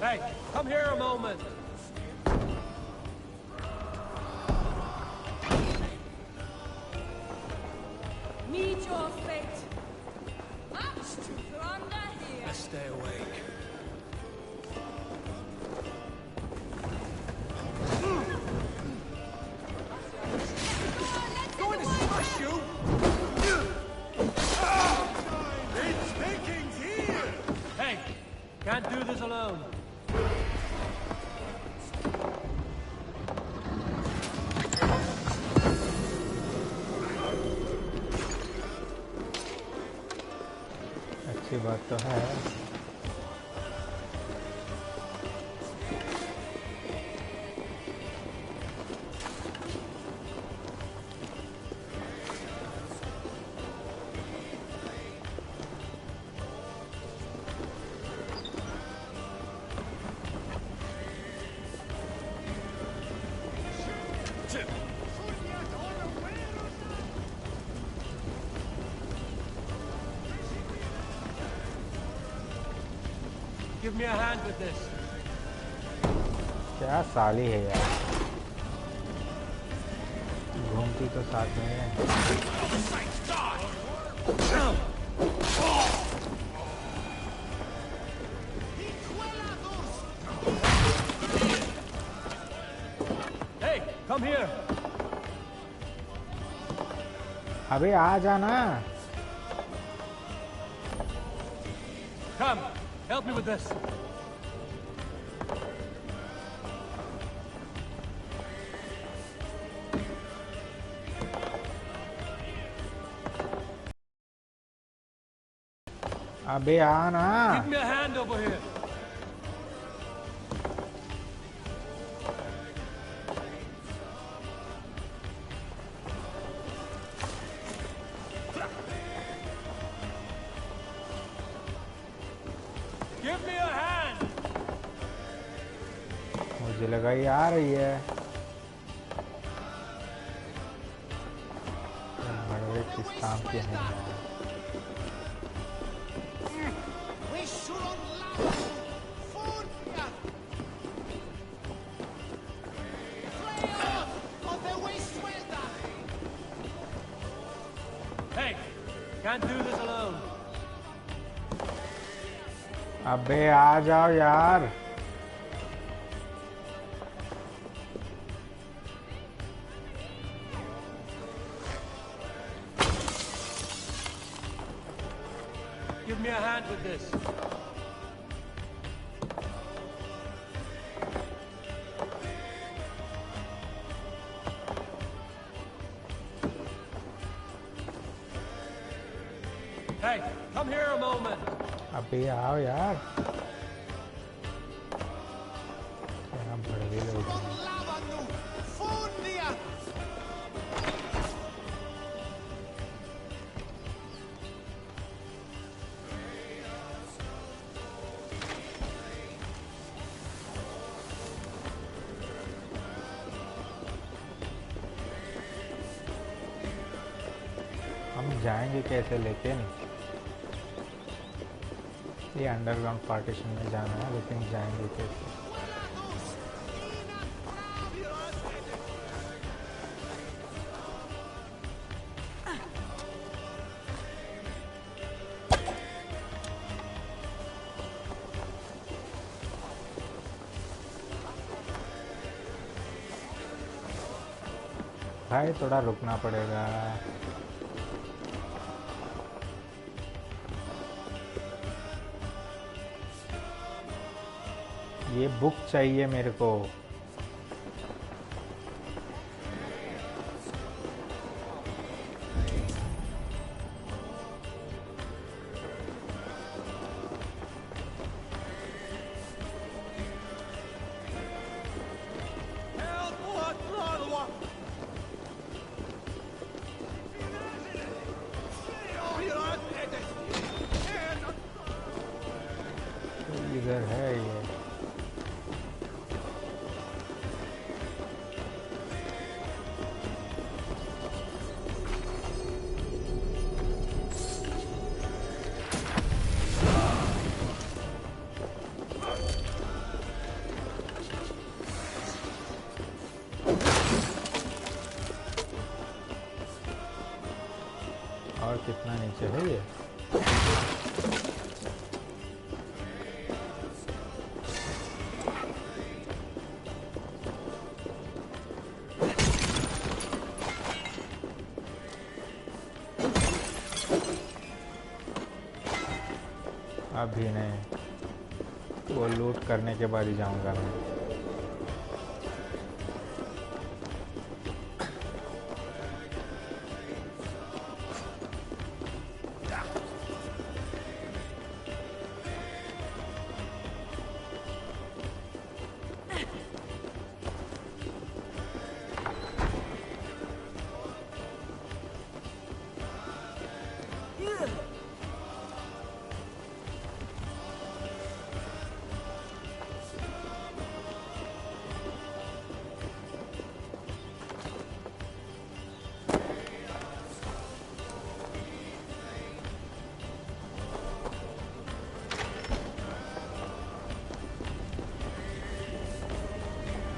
Hey, come here a moment. Meet your fate. Much to plunder here. Let's stay awake. Going to smash you! It's Vikings here! Hey, can't do this alone. अच्छी बात तो है। Give me a hand with this. क्या साली है यार, घूमती तो साथ में है। Hey, come here. अबे आ जाना। Come, help me with this. अबे आ ना। Give me a hand over here. Give me a hand. मुझे लगा ये आ रही है। बड़े किस काम के हैं यार। Hey, can't do this alone. अबे आ जाओ यार। Give me a hand with this. Hey, come here a moment. अबे आओ यार। क्या बड़े लोग हैं। हम जाएंगे कैसे लेकिन, ये अंडरग्राउंड पार्टीशन में जाना है, लेकिन जाएंगे कैसे? भाई थोड़ा रुकना पड़ेगा। ये बुक चाहिए मेरे को। इधर है ये। और कितना नीचे है ये? अभी नहीं, वो लूट करने के बाद ही जाऊंगा मैं।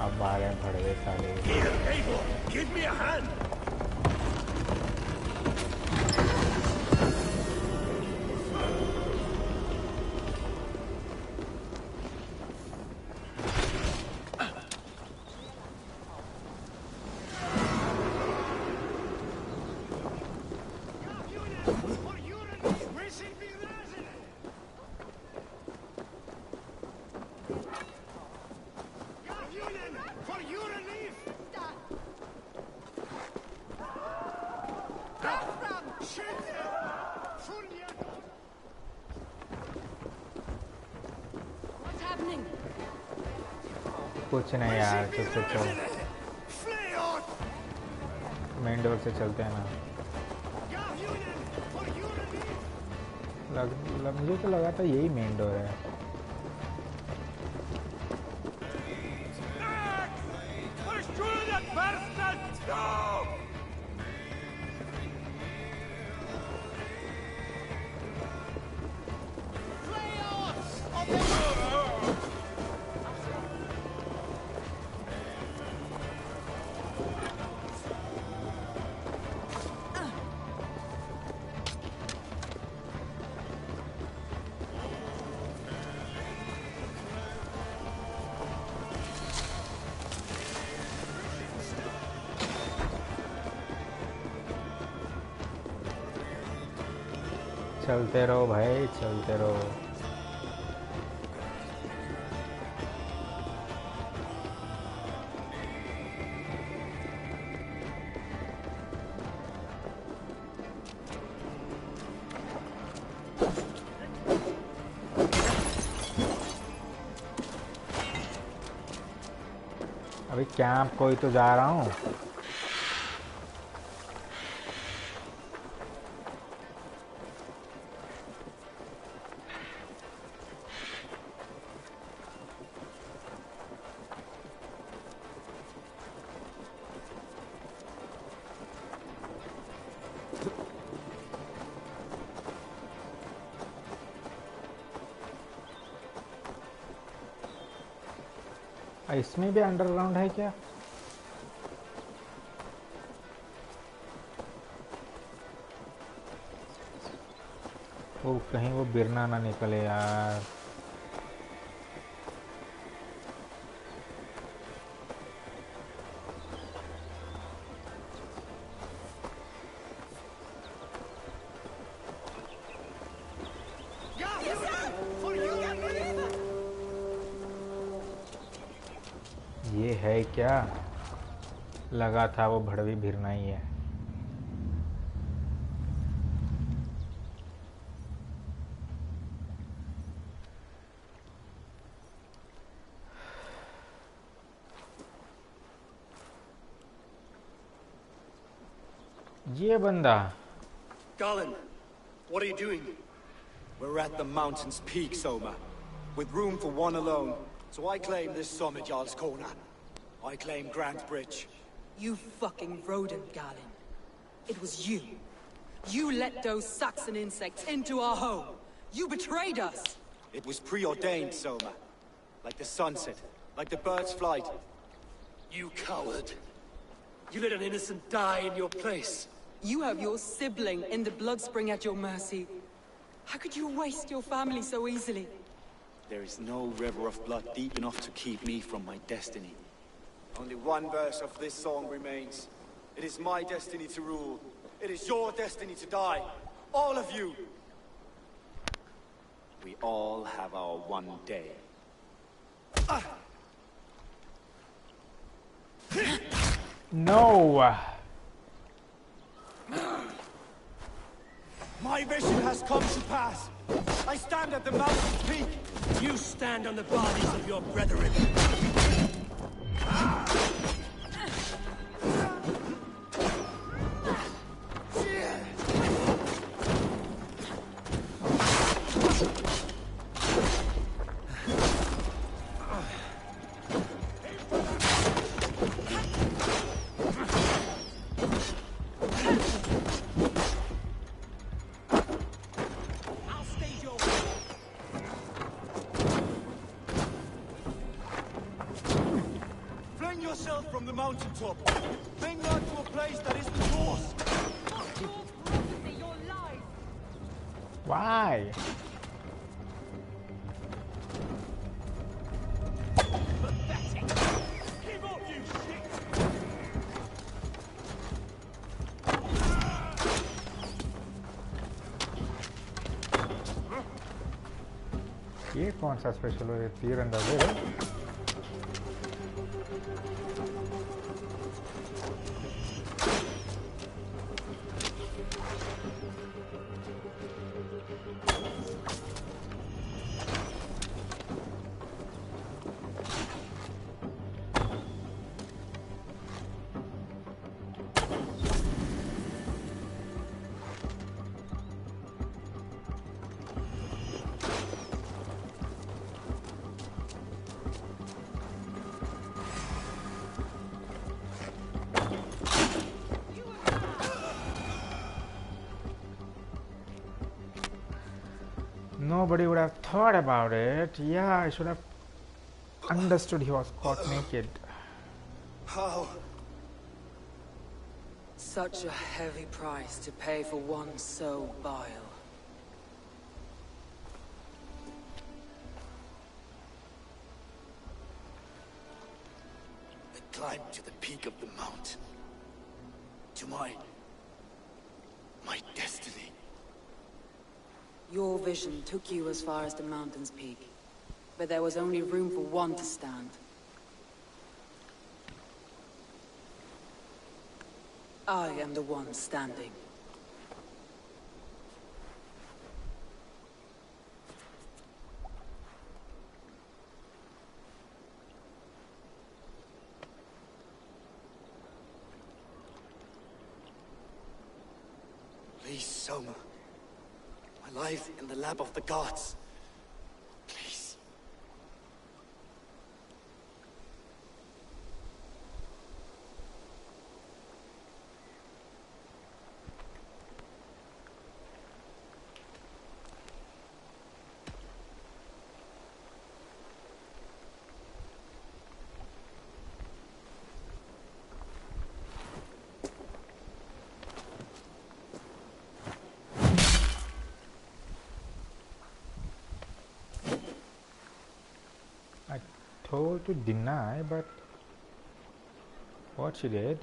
अब आ रहे हैं भड़वे साले। Here, Abel, give me a hand. कुछ नहीं यार, चल चल मेन डोर से चलते हैं ना। मुझे तो लगा था यही मेन डोर है। चलते रहो भाई, चलते रहो। अभी कैंप कोई तो जा रहा हूँ। इसमें भी अंडरग्राउंड है क्या? वो कहीं वो बिरना ना निकले यार। ये है क्या? लगा था वो भड़वी भिरना ही है। ये बंदा। Garland, what are you doing? We're at the mountain's peak, Soma, with room for one alone. So I claim this summit, Jarl's Corner. I claim Grant Bridge. You fucking rodent, Galen. It was you. You let those Saxon insects into our home. You betrayed us. It was preordained, Soma. Like the sunset, like the bird's flight. You coward. You let an innocent die in your place. You have your sibling in the blood spring at your mercy. How could you waste your family so easily? There is no river of blood deep enough to keep me from my destiny. Only one verse of this song remains. It is my destiny to rule. It is your destiny to die. All of you. We all have our one day. No! My vision has come to pass. I stand at the mountain's peak. You stand on the bodies of your brethren. yourself from the mountaintop. Bring her to a place that isn't yours. Why? Pathetic. Give up, you shit. ये कौन सा special है? तीर अंदाज है। Nobody would have thought about it. Yeah, I should have understood he was caught naked. How? Such a heavy price to pay for one so vile. I climbed to the peak of the mountain. To my destiny. Your vision took you as far as the mountain's peak, but there was only room for one to stand. I am the one standing. Please, Soma. My life in the lap of the gods. Please. Told to deny, but what she did.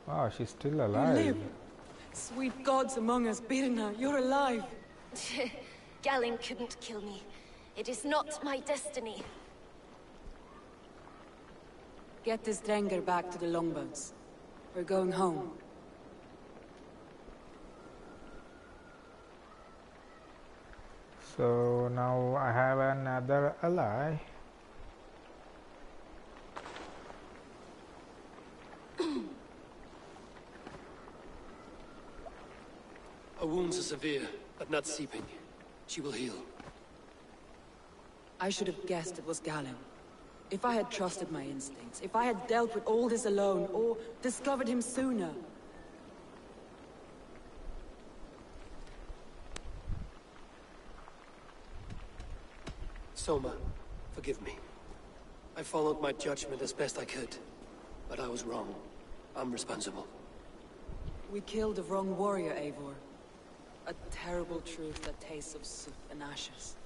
Wow, she's still alive. You live. Sweet gods among us, Birna, you're alive. Galen couldn't kill me. It is not my destiny. Get this Drenger back to the longboats. We're going home. So now I have another ally. Her wounds are severe, but not seeping. She will heal. I should have guessed it was Galen. If I had trusted my instincts, if I had dealt with all this alone, or discovered him sooner. Soma, forgive me. I followed my judgment as best I could, but I was wrong. I'm responsible. We killed the wrong warrior, Eivor. A terrible truth that tastes of soot and ashes.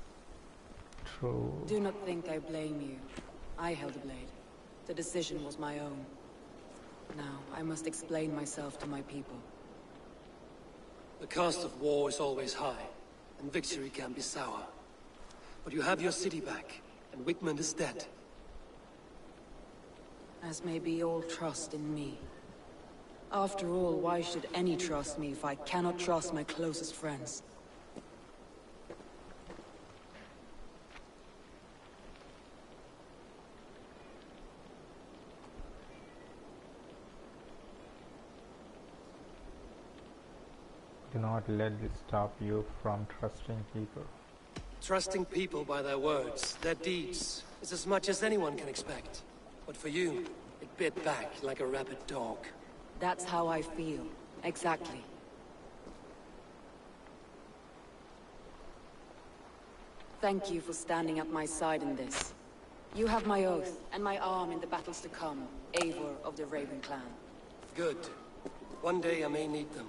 True. Do not think I blame you. I held the blade. The decision was my own. Now, I must explain myself to my people. The cost of war is always high, and victory can be sour. But you have your city back, and Wigmund is dead. As may be all trust in me. After all, why should any trust me if I cannot trust my closest friends? Do not let this stop you from trusting people. Trusting people by their words, their deeds, is as much as anyone can expect. But for you, it bit back like a rabid dog. That's how I feel. Exactly. Thank you for standing at my side in this. You have my oath, and my arm in the battles to come, Eivor of the Raven Clan. Good. One day I may need them.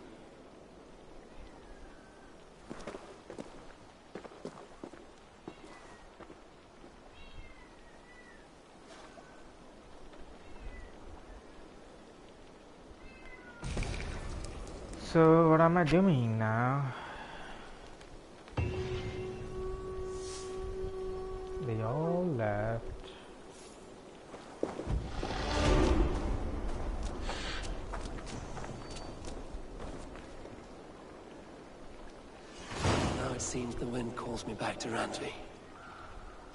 So what am I doing now? They all left. Now it seems the wind calls me back to Randvi.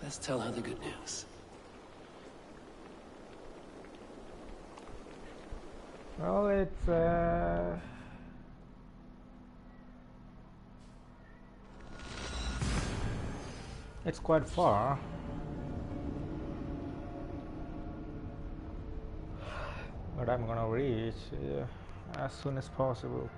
Let's tell her the good news. Well, it's quite far. But I'm gonna reach as soon as possible.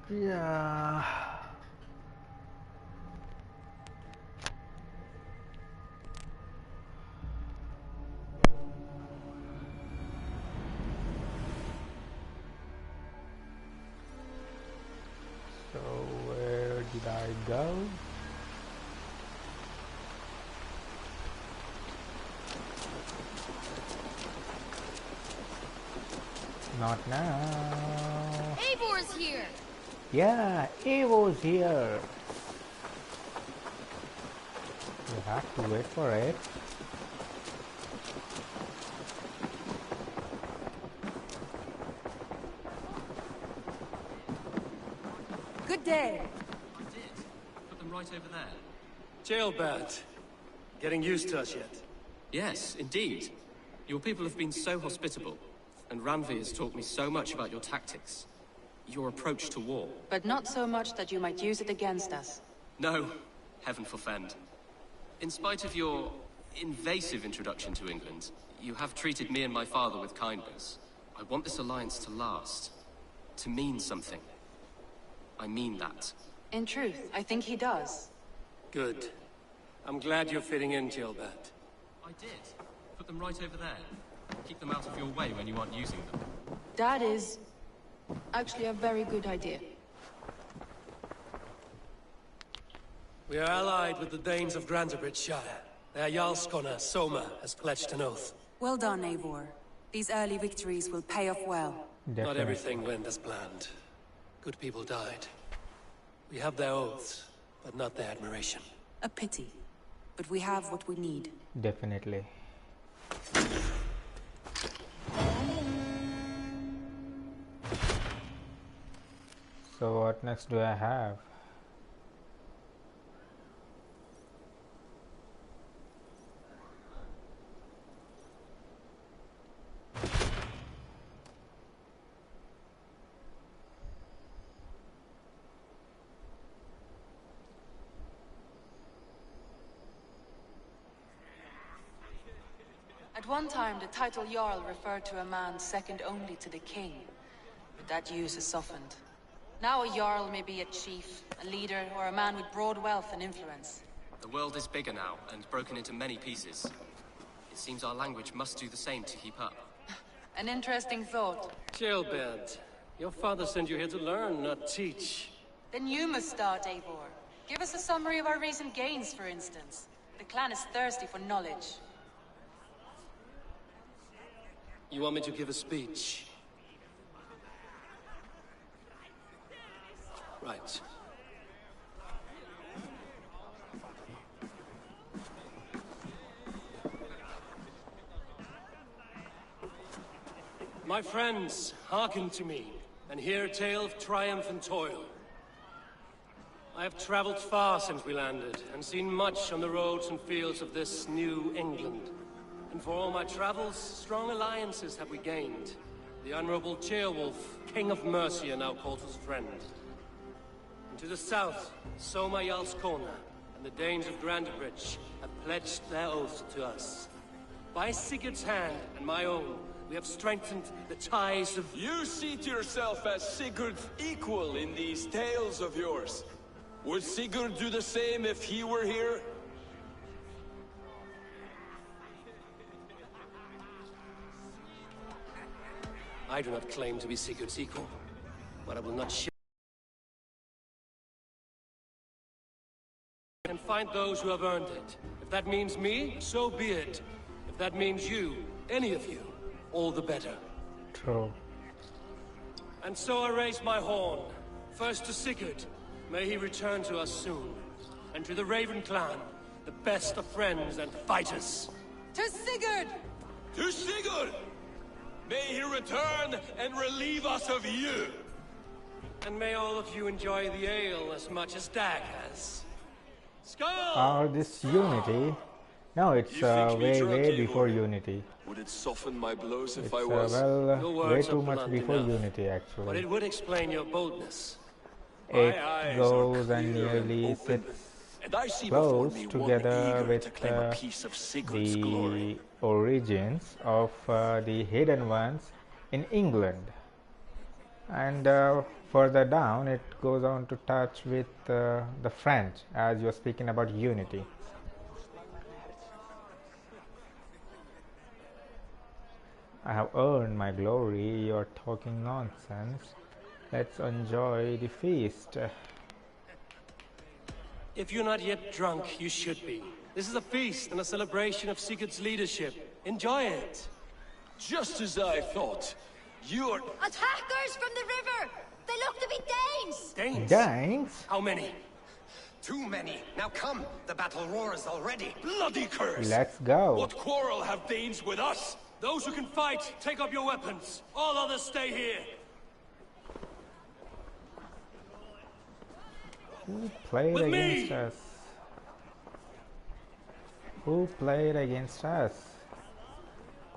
Yeah. So where did I go? Not now. Eivor's here! Yeah, Evo's here. You have to wait for it. Good day. I did. Put them right over there. Jailbird. Getting used to us yet? Yes, indeed. Your people have been so hospitable, and Randvi has taught me so much about your tactics. Your approach to war. But not so much that you might use it against us. No, heaven forfend. In spite of your invasive introduction to England, you have treated me and my father with kindness. I want this alliance to last. To mean something. I mean that. In truth, I think he does. Good. I'm glad you're fitting in, Jailbird. I did. Put them right over there. Keep them out of your way when you aren't using them. That is actually a very good idea. We are allied with the Danes of Grantabridgeshire. Their Jarlskona, Soma, has pledged an oath. Well done, Eivor. These early victories will pay off well. Definitely. Not everything went as planned. Good people died. We have their oaths, but not their admiration. A pity. But we have what we need. Definitely. So what next do I have? At one time, the title Jarl referred to a man second only to the king. But that use has softened. Now a Jarl may be a chief, a leader, or a man with broad wealth and influence. The world is bigger now, and broken into many pieces. It seems our language must do the same to keep up. An interesting thought. Jailbird, your father sent you here to learn, not teach. Then you must start, Eivor. Give us a summary of our recent gains, for instance. The clan is thirsty for knowledge. You want me to give a speech? Right. My friends, hearken to me, and hear a tale of triumph and toil. I I have traveled far since we landed, and seen much on the roads and fields of this new England. And for all my travels, strong alliances have we gained. The Honorable Ceolwulf, King of Mercia, now calls us friend. And to the south, Soma Jarlskona and the Danes of Grandbridge have pledged their oath to us. By Sigurd's hand and my own, we have strengthened the ties of... You seat yourself as Sigurd's equal in these tales of yours. Would Sigurd do the same if he were here? I do not claim to be Sigurd's equal, but I will not share and find those who have earned it. If that means me, so be it. If that means you, any of you, all the better. True. And so I raise my horn. First to Sigurd, may he return to us soon. And to the Raven clan, the best of friends and fighters. To Sigurd! To Sigurd! May he return and relieve us of you! And may all of you enjoy the ale as much as Dag has. Skull! This Unity? No, it's way before Unity. Would it soften my blows if It's I was? way too much before Unity, But actually. it would explain your boldness. It goes and nearly sits And I see close before me together one with to claim a piece of Sigurd's the glory. origins of the hidden ones in England. And further down, it goes on to touch with the French, as you're speaking about Unity. I have earned my glory, you're talking nonsense. Let's enjoy the feast. If you're not yet drunk, you should be. This is a feast and a celebration of Sigurd's leadership. Enjoy it. Just as I thought. You're... Attackers from the river! They look to be Danes! Danes? Danes? How many? Too many. Now come, the battle roars already. Bloody curse! Let's go. What quarrel have Danes with us? Those who can fight, take up your weapons. All others stay here. Who played With against me! us? Who played against us?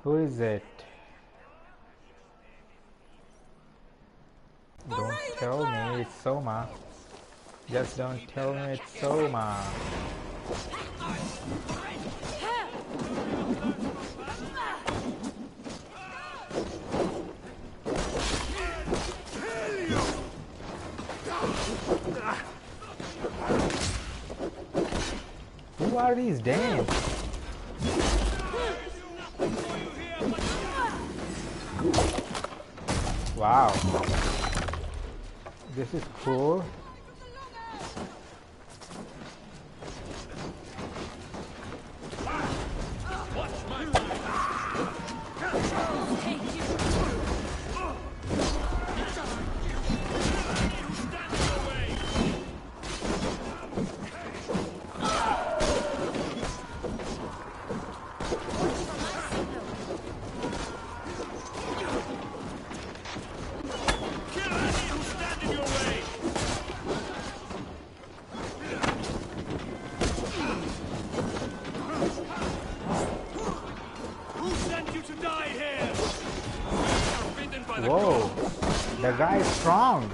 Who is it? Don't tell me it's Soma. Just don't tell me it's Soma. Who are these Danes? Wow. This is cool. Whoa, the guy is strong.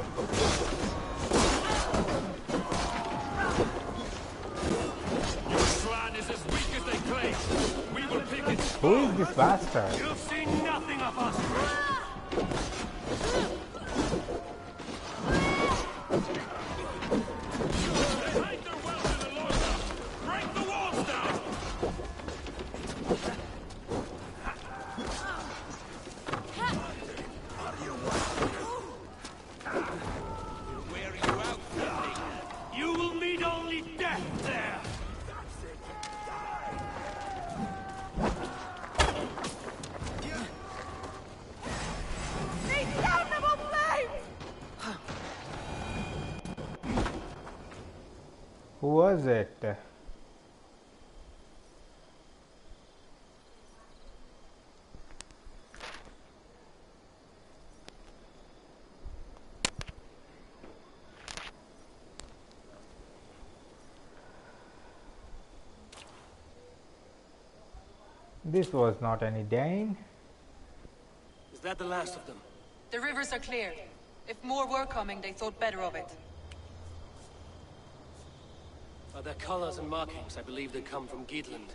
Your clan is as weak as they claim. We will pick it. Who is this bastard? You'll see nothing of us. Who was it? This was not any Dane. Is that the last of them? The rivers are clear. If more were coming, they thought better of it. By their colors and markings, I believe they come from Geatland.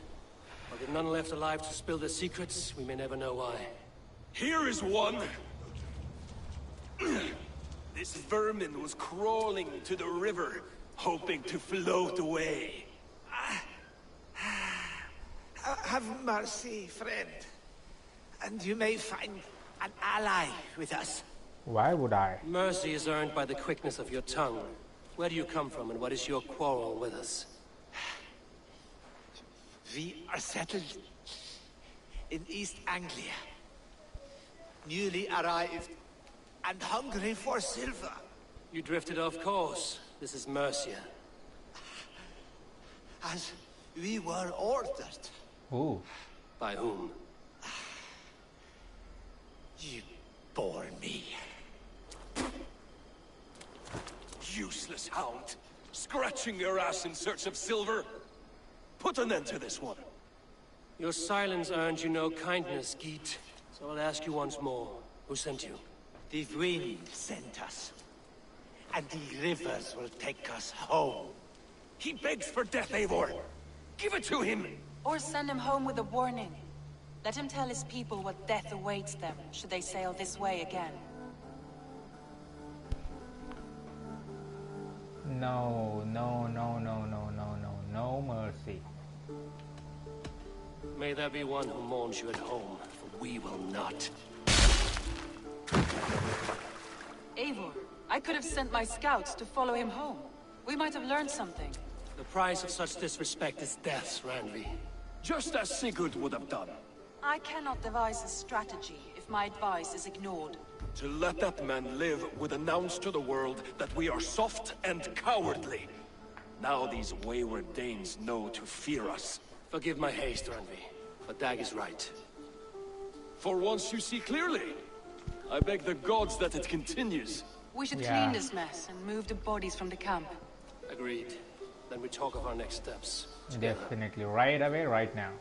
But with none left alive to spill their secrets, we may never know why. Here is one. This vermin was crawling to the river, hoping to float away. Have mercy, friend. And you may find an ally with us. Why would I? Mercy is earned by the quickness of your tongue. Where do you come from, and what is your quarrel with us? We are settled in East Anglia. Newly arrived and hungry for silver. You drifted off course. This is Mercia. As we were ordered. Ooh. By whom? You bore me. Useless hound. Scratching your ass in search of silver. Put an end to this one. Your silence earned you no kindness, Geet. So I'll ask you once more. Who sent you? The wind sent us. And the rivers will take us home. He begs for death, Eivor. Give it to him. Or send him home with a warning. Let him tell his people what death awaits them, should they sail this way again. No, no, no, no, no, no, no, no mercy. May there be one who mourns you at home, for we will not. Eivor, I could have sent my scouts to follow him home. We might have learned something. The price of such disrespect is death, Randvi. Just as Sigurd would have done. I cannot devise a strategy if my advice is ignored. To let that man live would announce to the world that we are soft and cowardly. Now these wayward Danes know to fear us. Forgive my haste, Randvi, but Dag is right. For once you see clearly. I beg the gods that it continues. We should clean this mess and move the bodies from the camp. Agreed. Then we talk of our next steps. Definitely. Right away, right now.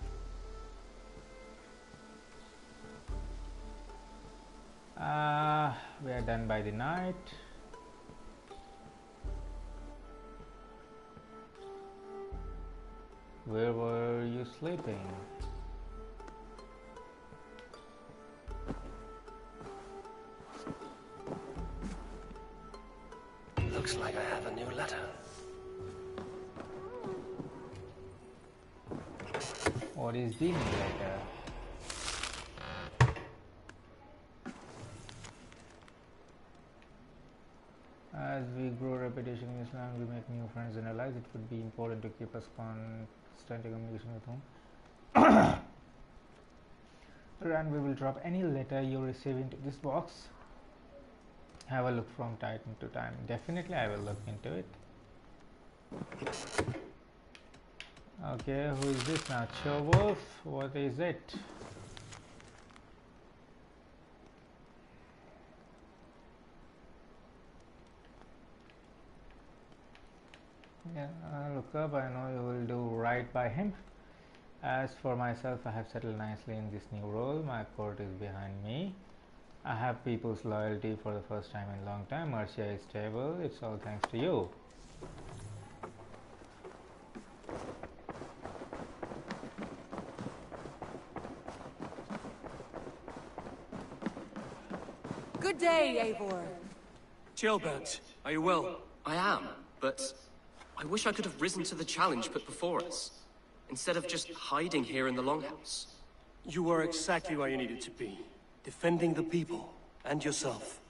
We are done by the night. Where were you sleeping? Looks like I have a new letter. What is the new letter? As we grow reputation in Islam, we make new friends and allies. It would be important to keep us constant communication with whom. And we will drop any letter you receive into this box. Have a look from time to time. Definitely I will look into it. Okay, who is this now? Wolf? What is it? Yeah, look up. I know you will do right by him. As for myself, I have settled nicely in this new role. My court is behind me. I have people's loyalty for the first time in a long time. Mercia is stable. It's all thanks to you. Good day, Eivor. Chilbert, are you well? I am, but I wish I could have risen to the challenge put before us, instead of just hiding here in the Longhouse. You were exactly where you needed to be. Defending the people, and yourself.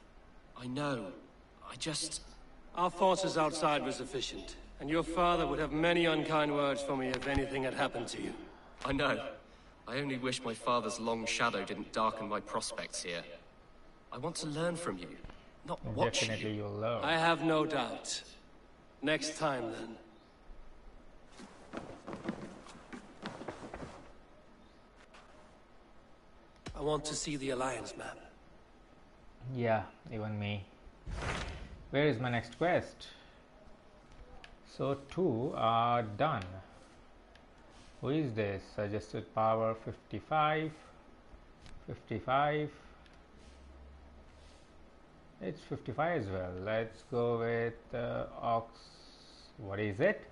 I know. I just... Our forces outside were sufficient, and your father would have many unkind words for me if anything had happened to you. I know. I only wish my father's long shadow didn't darken my prospects here. I want to learn from you, not watch you. Definitely you'll learn. I have no doubt. Next time, then. I want to see the Alliance map. Yeah, even me. Where is my next quest? So 2 are done. Who is this? Suggested power 55. 55. It's 55 as well. Let's go with Ox. What is it?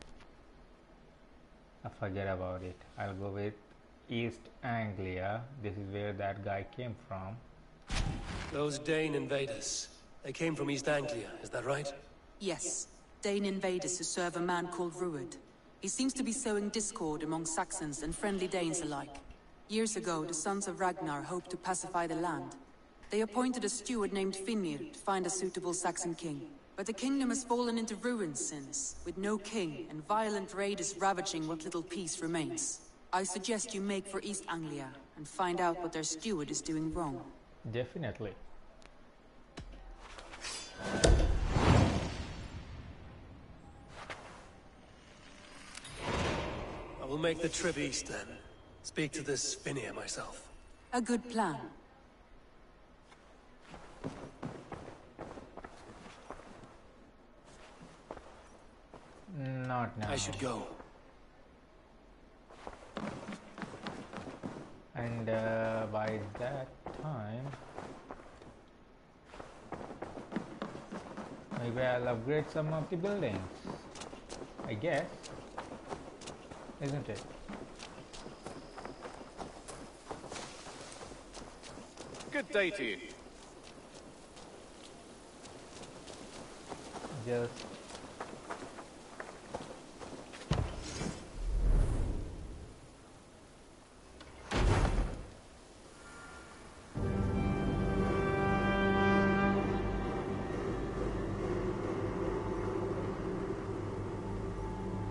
I forget about it. I'll go with East Anglia. This is where that guy came from. Those Dane invaders. They came from East Anglia, is that right? Yes. Dane invaders who serve a man called Ruud. He seems to be sowing discord among Saxons and friendly Danes alike. Years ago, the sons of Ragnar hoped to pacify the land. They appointed a steward named Finnir to find a suitable Saxon king. But the kingdom has fallen into ruins since, with no king and violent raiders ravaging what little peace remains. I suggest you make for East Anglia and find out what their steward is doing wrong. Definitely. I will make the trip east then. Speak to this Finnir myself. A good plan. Not now. I should go. And by that time, maybe I'll upgrade some of the buildings. I guess. Isn't it? Good day to you. Just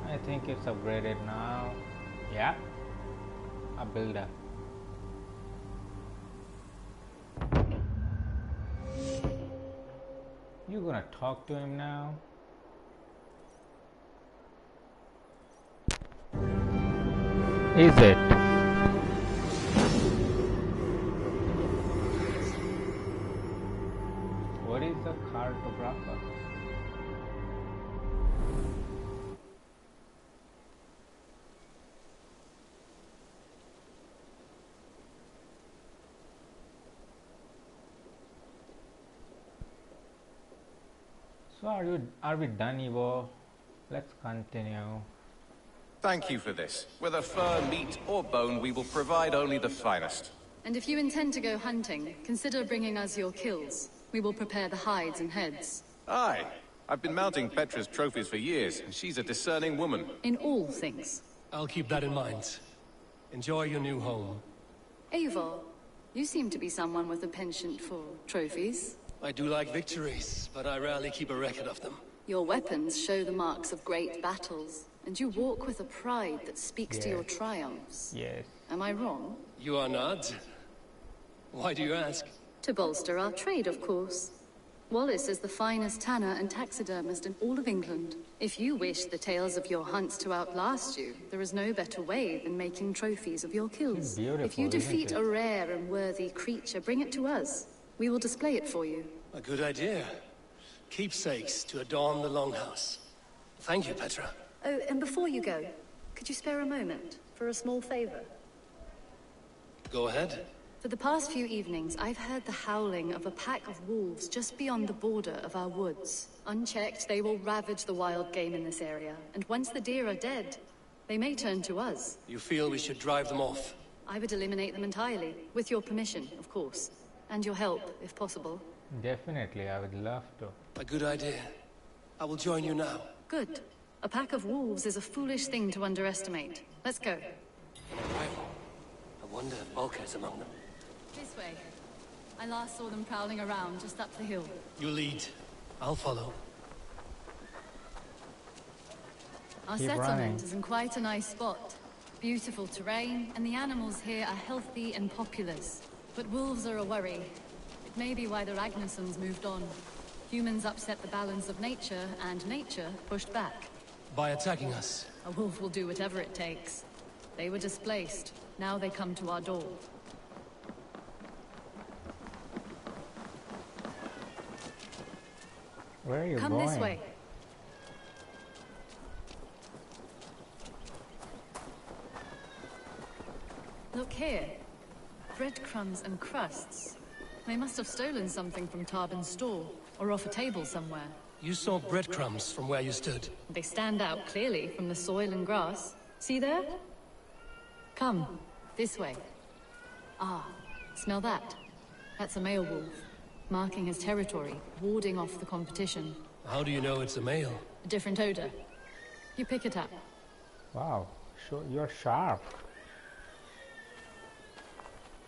I think it's upgraded now. Yeah, a builder. You gonna talk to him now? Is it? What is the cartographer? So are we done, Evo? Let's continue. Thank you for this. Whether fur, meat, or bone, we will provide only the finest. And if you intend to go hunting, consider bringing us your kills. We will prepare the hides and heads. Aye. I've been mounting Petra's trophies for years, and she's a discerning woman. In all things. I'll keep that in mind. Enjoy your new home. Eivor, you seem to be someone with a penchant for trophies. I do like victories, but I rarely keep a record of them. Your weapons show the marks of great battles, and you walk with a pride that speaks to your triumphs. Yes. Am I wrong? You are not? Why do you ask? To bolster our trade, of course. Wallace is the finest tanner and taxidermist in all of England. If you wish the tales of your hunts to outlast you, there is no better way than making trophies of your kills. If you defeat a rare and worthy creature, bring it to us. We will display it for you. A good idea. Keepsakes to adorn the longhouse. Thank you, Petra. Oh, and before you go, could you spare a moment for a small favor? Go ahead. For the past few evenings, I've heard the howling of a pack of wolves just beyond the border of our woods. Unchecked, they will ravage the wild game in this area, and once the deer are dead, they may turn to us. You feel we should drive them off? I would eliminate them entirely, with your permission, of course. And your help, if possible. Definitely, I would love to. A good idea. I will join you now. Good. A pack of wolves is a foolish thing to underestimate. Let's go. I wonder if Volker's among them. This way. I last saw them prowling around just up the hill. You lead. I'll follow. Our settlement is in quite a nice spot. Beautiful terrain, and the animals here are healthy and populous. But wolves are a worry. It may be why the Ragnarsons moved on. Humans upset the balance of nature, and nature pushed back. By attacking us? A wolf will do whatever it takes. They were displaced. Now they come to our door. Where are you Come going? this way. Look here. Breadcrumbs and crusts. They must have stolen something from Tarbin's store, or off a table somewhere. You saw breadcrumbs from where you stood. They stand out clearly from the soil and grass. See there? Come, this way. Ah, smell that? That's a male wolf, marking his territory, warding off the competition. How do you know it's a male? A different odor. You pick it up. Wow, you're sharp.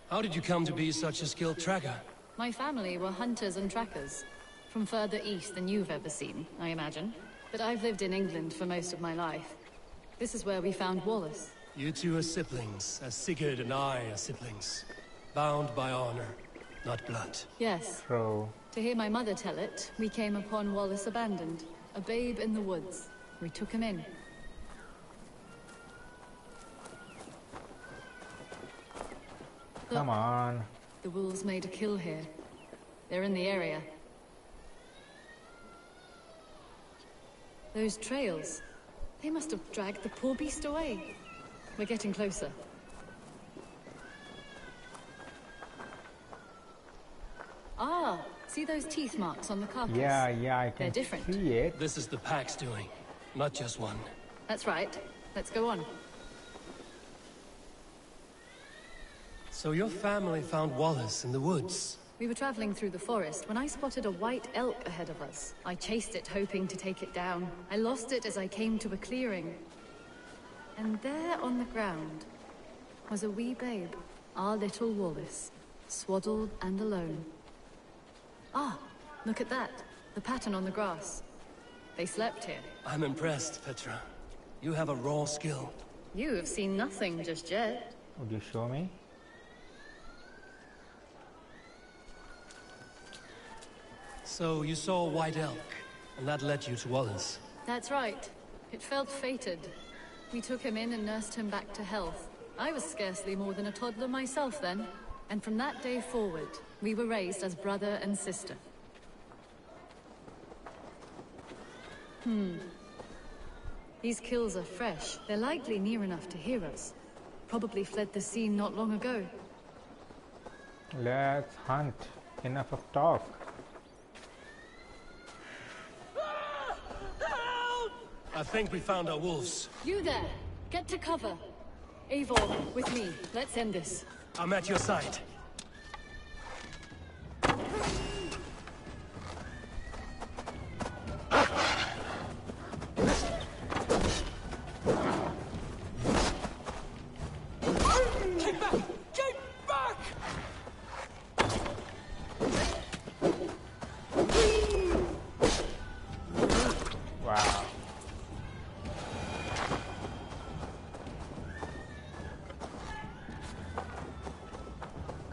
How did you come to be such a skilled tracker? My family were hunters and trackers. From further east than you've ever seen, I imagine. But I've lived in England for most of my life. This is where we found Wallace. You two are siblings, as Sigurd and I are siblings. Bound by honor, not blood. Yes. True. To hear my mother tell it, we came upon Wallace abandoned, a babe in the woods. We took him in. Come on. The wolves made a kill here. They're in the area. Those trails, they must have dragged the poor beast away. We're getting closer. Ah, see those teeth marks on the carcass? Yeah, I can They're different. see it. This is the pack's doing, not just one. That's right. Let's go on. So your family found Wallace in the woods? We were traveling through the forest when I spotted a white elk ahead of us. I chased it, hoping to take it down. I lost it as I came to a clearing. And there on the ground was a wee babe, our little Wallace, swaddled and alone. Ah, look at that. The pattern on the grass. They slept here. I'm impressed, Petra. You have a raw skill. You have seen nothing just yet. Would you show me? So you saw a white elk, and that led you to Wallace. That's right. It felt fated. We took him in and nursed him back to health. I was scarcely more than a toddler myself then. And from that day forward, we were raised as brother and sister. These kills are fresh. They're likely near enough to hear us. Probably fled the scene not long ago. Let's hunt. Enough of talk. I think we found our wolves. You there! Get to cover! Eivor, with me. Let's end this. I'm at your side. Get back! Get back! Wow.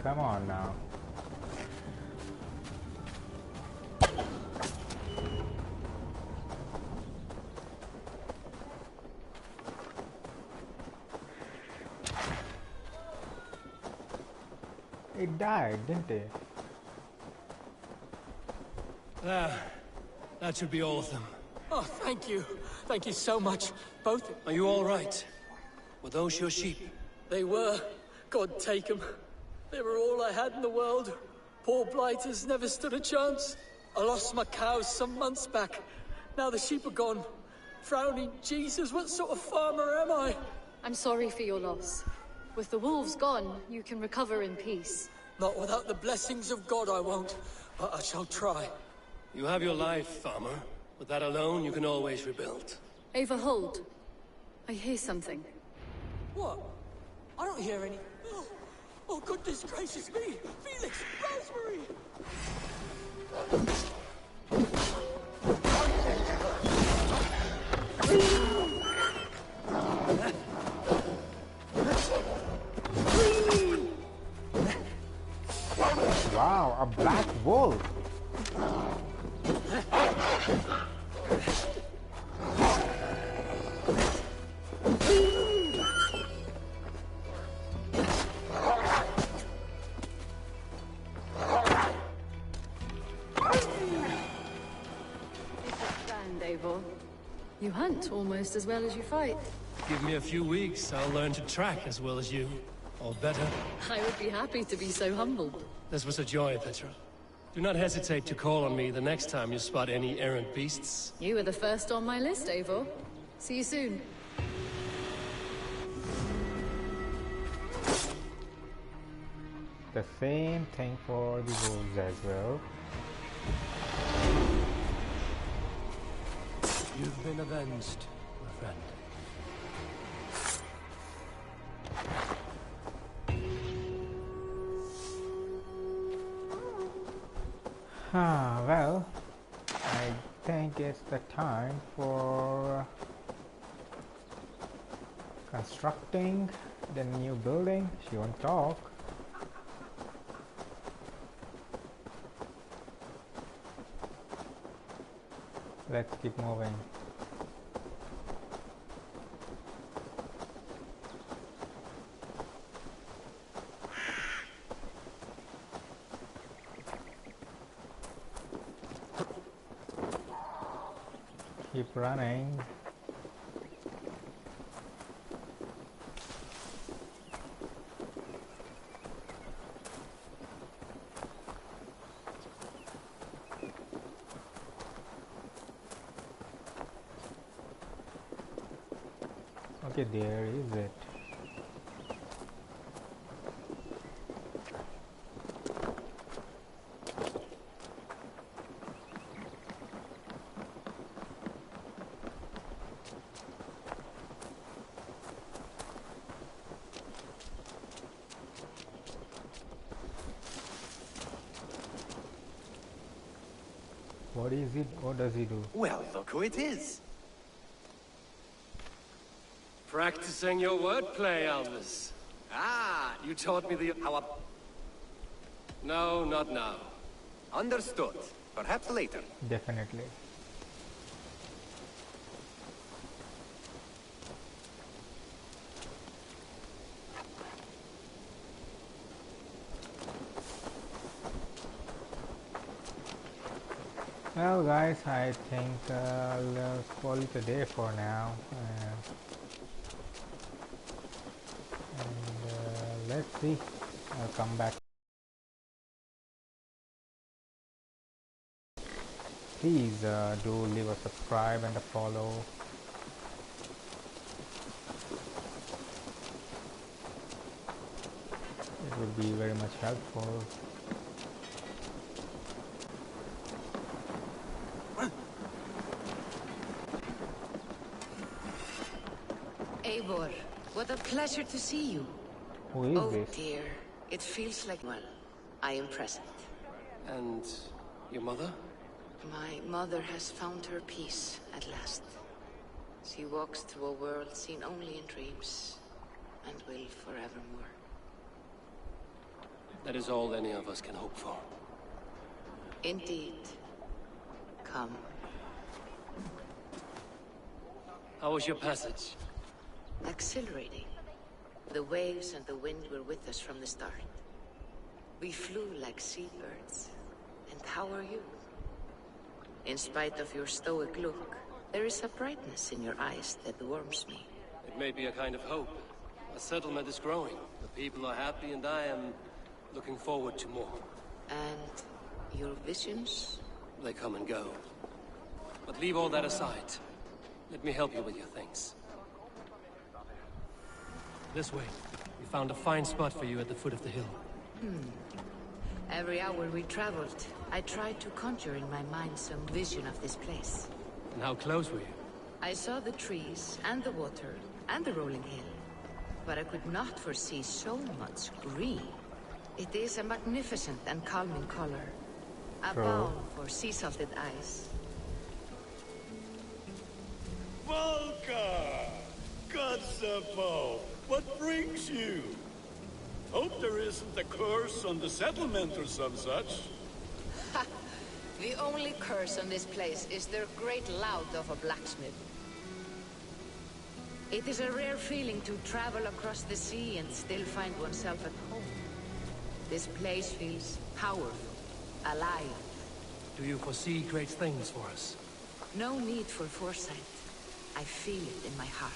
Come on now. It died, didn't it? There. That should be all of them. Oh, thank you. Thank you so much. Both. Are you all right? Were those your sheep? They were. God take them. They were all I had in the world. Poor blighters never stood a chance. I lost my cows some months back. Now the sheep are gone. Frowning Jesus, what sort of farmer am I? I'm sorry for your loss. With the wolves gone, you can recover in peace. Not without the blessings of God I won't, but I shall try. You have your life, farmer. With that alone, you can always rebuild. Ava, hold. I hear something. What? I don't hear any... Oh, goodness gracious me! Felix! Raspberry! Wow, a black wolf. You hunt almost as well as you fight. Give me a few weeks, I'll learn to track as well as you. All better? I would be happy to be so humbled. This was a joy, Petra. Do not hesitate to call on me the next time you spot any errant beasts. You were the first on my list, Eivor. See you soon. The same thing for the wolves as well. You've been avenged, my friend. Well, I think it's the time for constructing the new building. She won't talk. Let's keep moving. Keep running. Okay, there is it. What is it? What does he do? Well, look who it is. Practicing your wordplay, Albus. Ah, you taught me the... No, not now. Understood. Perhaps later. Definitely. Well guys, I think I'll call it a day for now. Let's see. I'll come back. Please do leave a subscribe and a follow. It would be very much helpful. Eivor, what a pleasure to see you. Who is this? Oh dear, it feels like, well, I am present. And your mother? My mother has found her peace at last. She walks through a world seen only in dreams, and will forevermore. That is all any of us can hope for. Indeed. Come. How was your passage? Exhilarating. The waves and the wind were with us from the start. We flew like seabirds. And how are you? In spite of your stoic look, there is a brightness in your eyes that warms me. It may be a kind of hope. A settlement is growing. The people are happy and I am looking forward to more. And your visions? They come and go. But leave all that aside. Let me help you with your things. This way. We found a fine spot for you at the foot of the hill. Every hour we traveled, I tried to conjure in my mind some vision of this place. And how close were you? I saw the trees, and the water, and the rolling hill. But I could not foresee so much green. It is a magnificent and calming color. A balm for sea-salted eyes. Volka! Godsapo! What brings you? Hope there isn't a curse on the settlement or some such. Ha! The only curse on this place is their great lout of a blacksmith. It is a rare feeling to travel across the sea and still find oneself at home. This place feels powerful, alive. Do you foresee great things for us? No need for foresight. I feel it in my heart.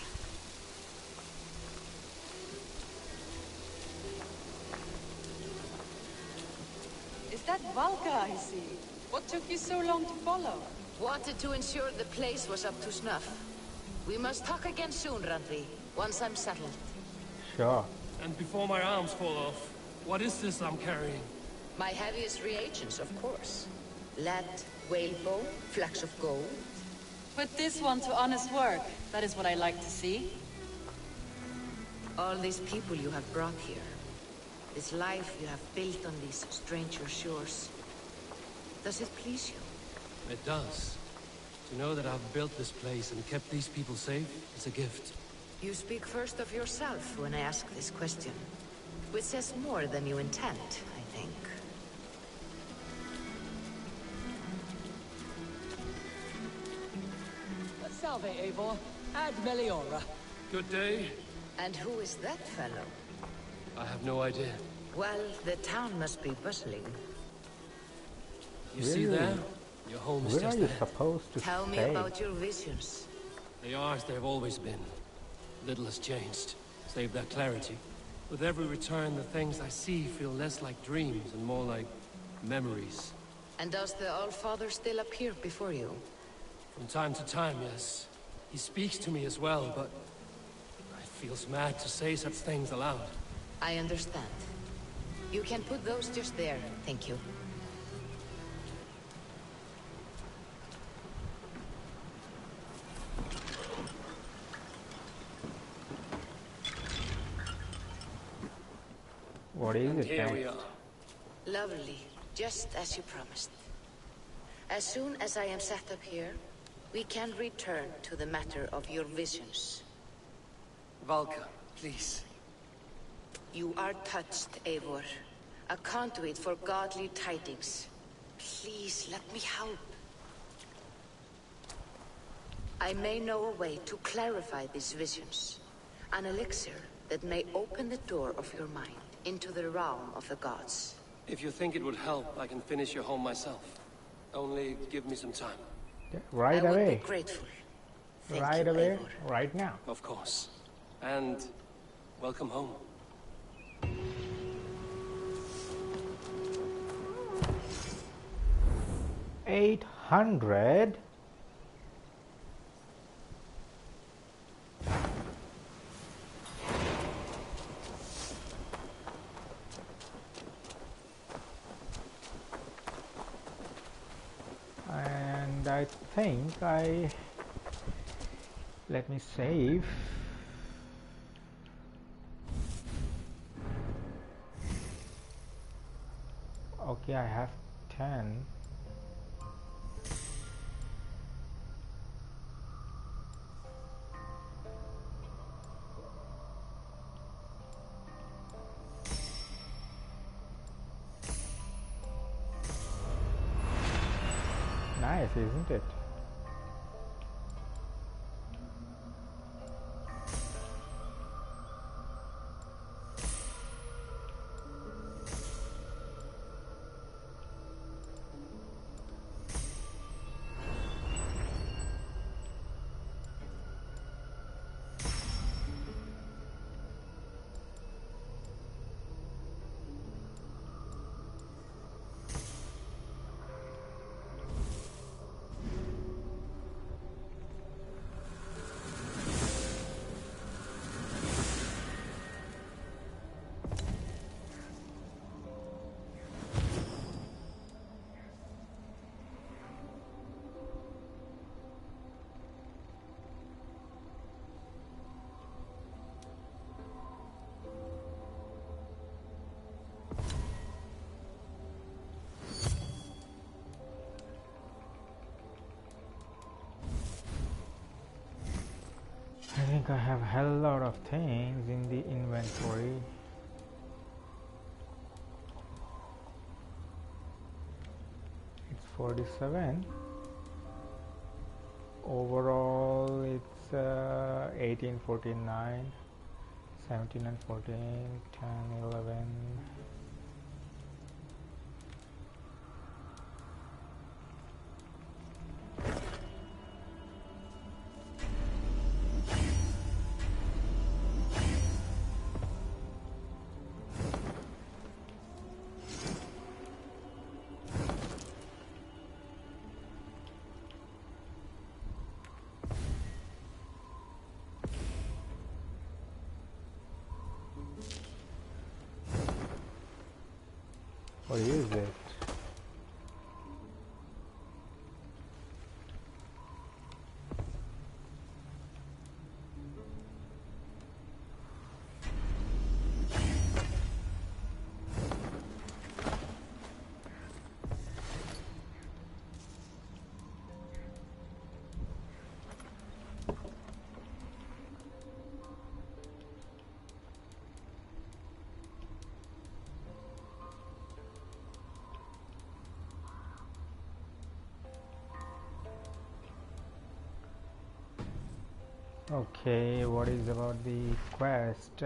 that Valka I see? What took you so long to follow? Wanted to ensure the place was up to snuff. We must talk again soon, Randvi, once I'm settled. Sure. And before my arms fall off, what is this I'm carrying? My heaviest reagents, of course. Lead, whalebone, flecks of gold. Put this one to honest work. That is what I like to see. All these people you have brought here. This life you have built on these stranger shores. Does it please you? It does. To know that I've built this place and kept these people safe is a gift. You speak first of yourself when I ask this question. Which says more than you intend, I think. Salve, Eivor. Ad Meliora. Good day. And who is that fellow? I have no idea. Well, the town must be bustling. You see there? Your home is Where just are you ahead. supposed to Tell me stay? about your visions. They are as they've always been. Little has changed, save that clarity. With every return, the things I see feel less like dreams and more like memories. And does the Allfather still appear before you? From time to time, yes. He speaks to me as well, but it feels mad to say such things aloud. I understand. You can put those just there, thank you. What is And it here we next? are. Lovely, just as you promised. As soon as I am set up here, we can return to the matter of your visions. Valka, please. You are touched, Eivor. A conduit for godly tidings. Please, let me help. I may know a way to clarify these visions. An elixir that may open the door of your mind into the realm of the gods. If you think it would help, I can finish your home myself. Only give me some time. Right I would away. be grateful. Thank Right you, away. Eivor. Right now. Of course. And welcome home. $800. And I think let me save. Okay, I have 10. Nice, isn't it? I think I have a hell lot of things in the inventory. It's 47. Overall, it's 18, 14, 9, 17 and 14, 10, 11. Or is it? Okay, what is about the quest?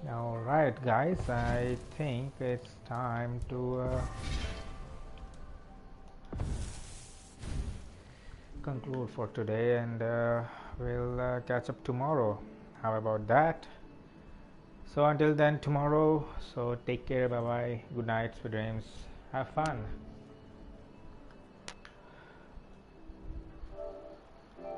Alright guys, I think it's time to conclude for today, and we'll catch up tomorrow. How about that? So until then, tomorrow, so take care, bye bye, good night, sweet dreams, have fun.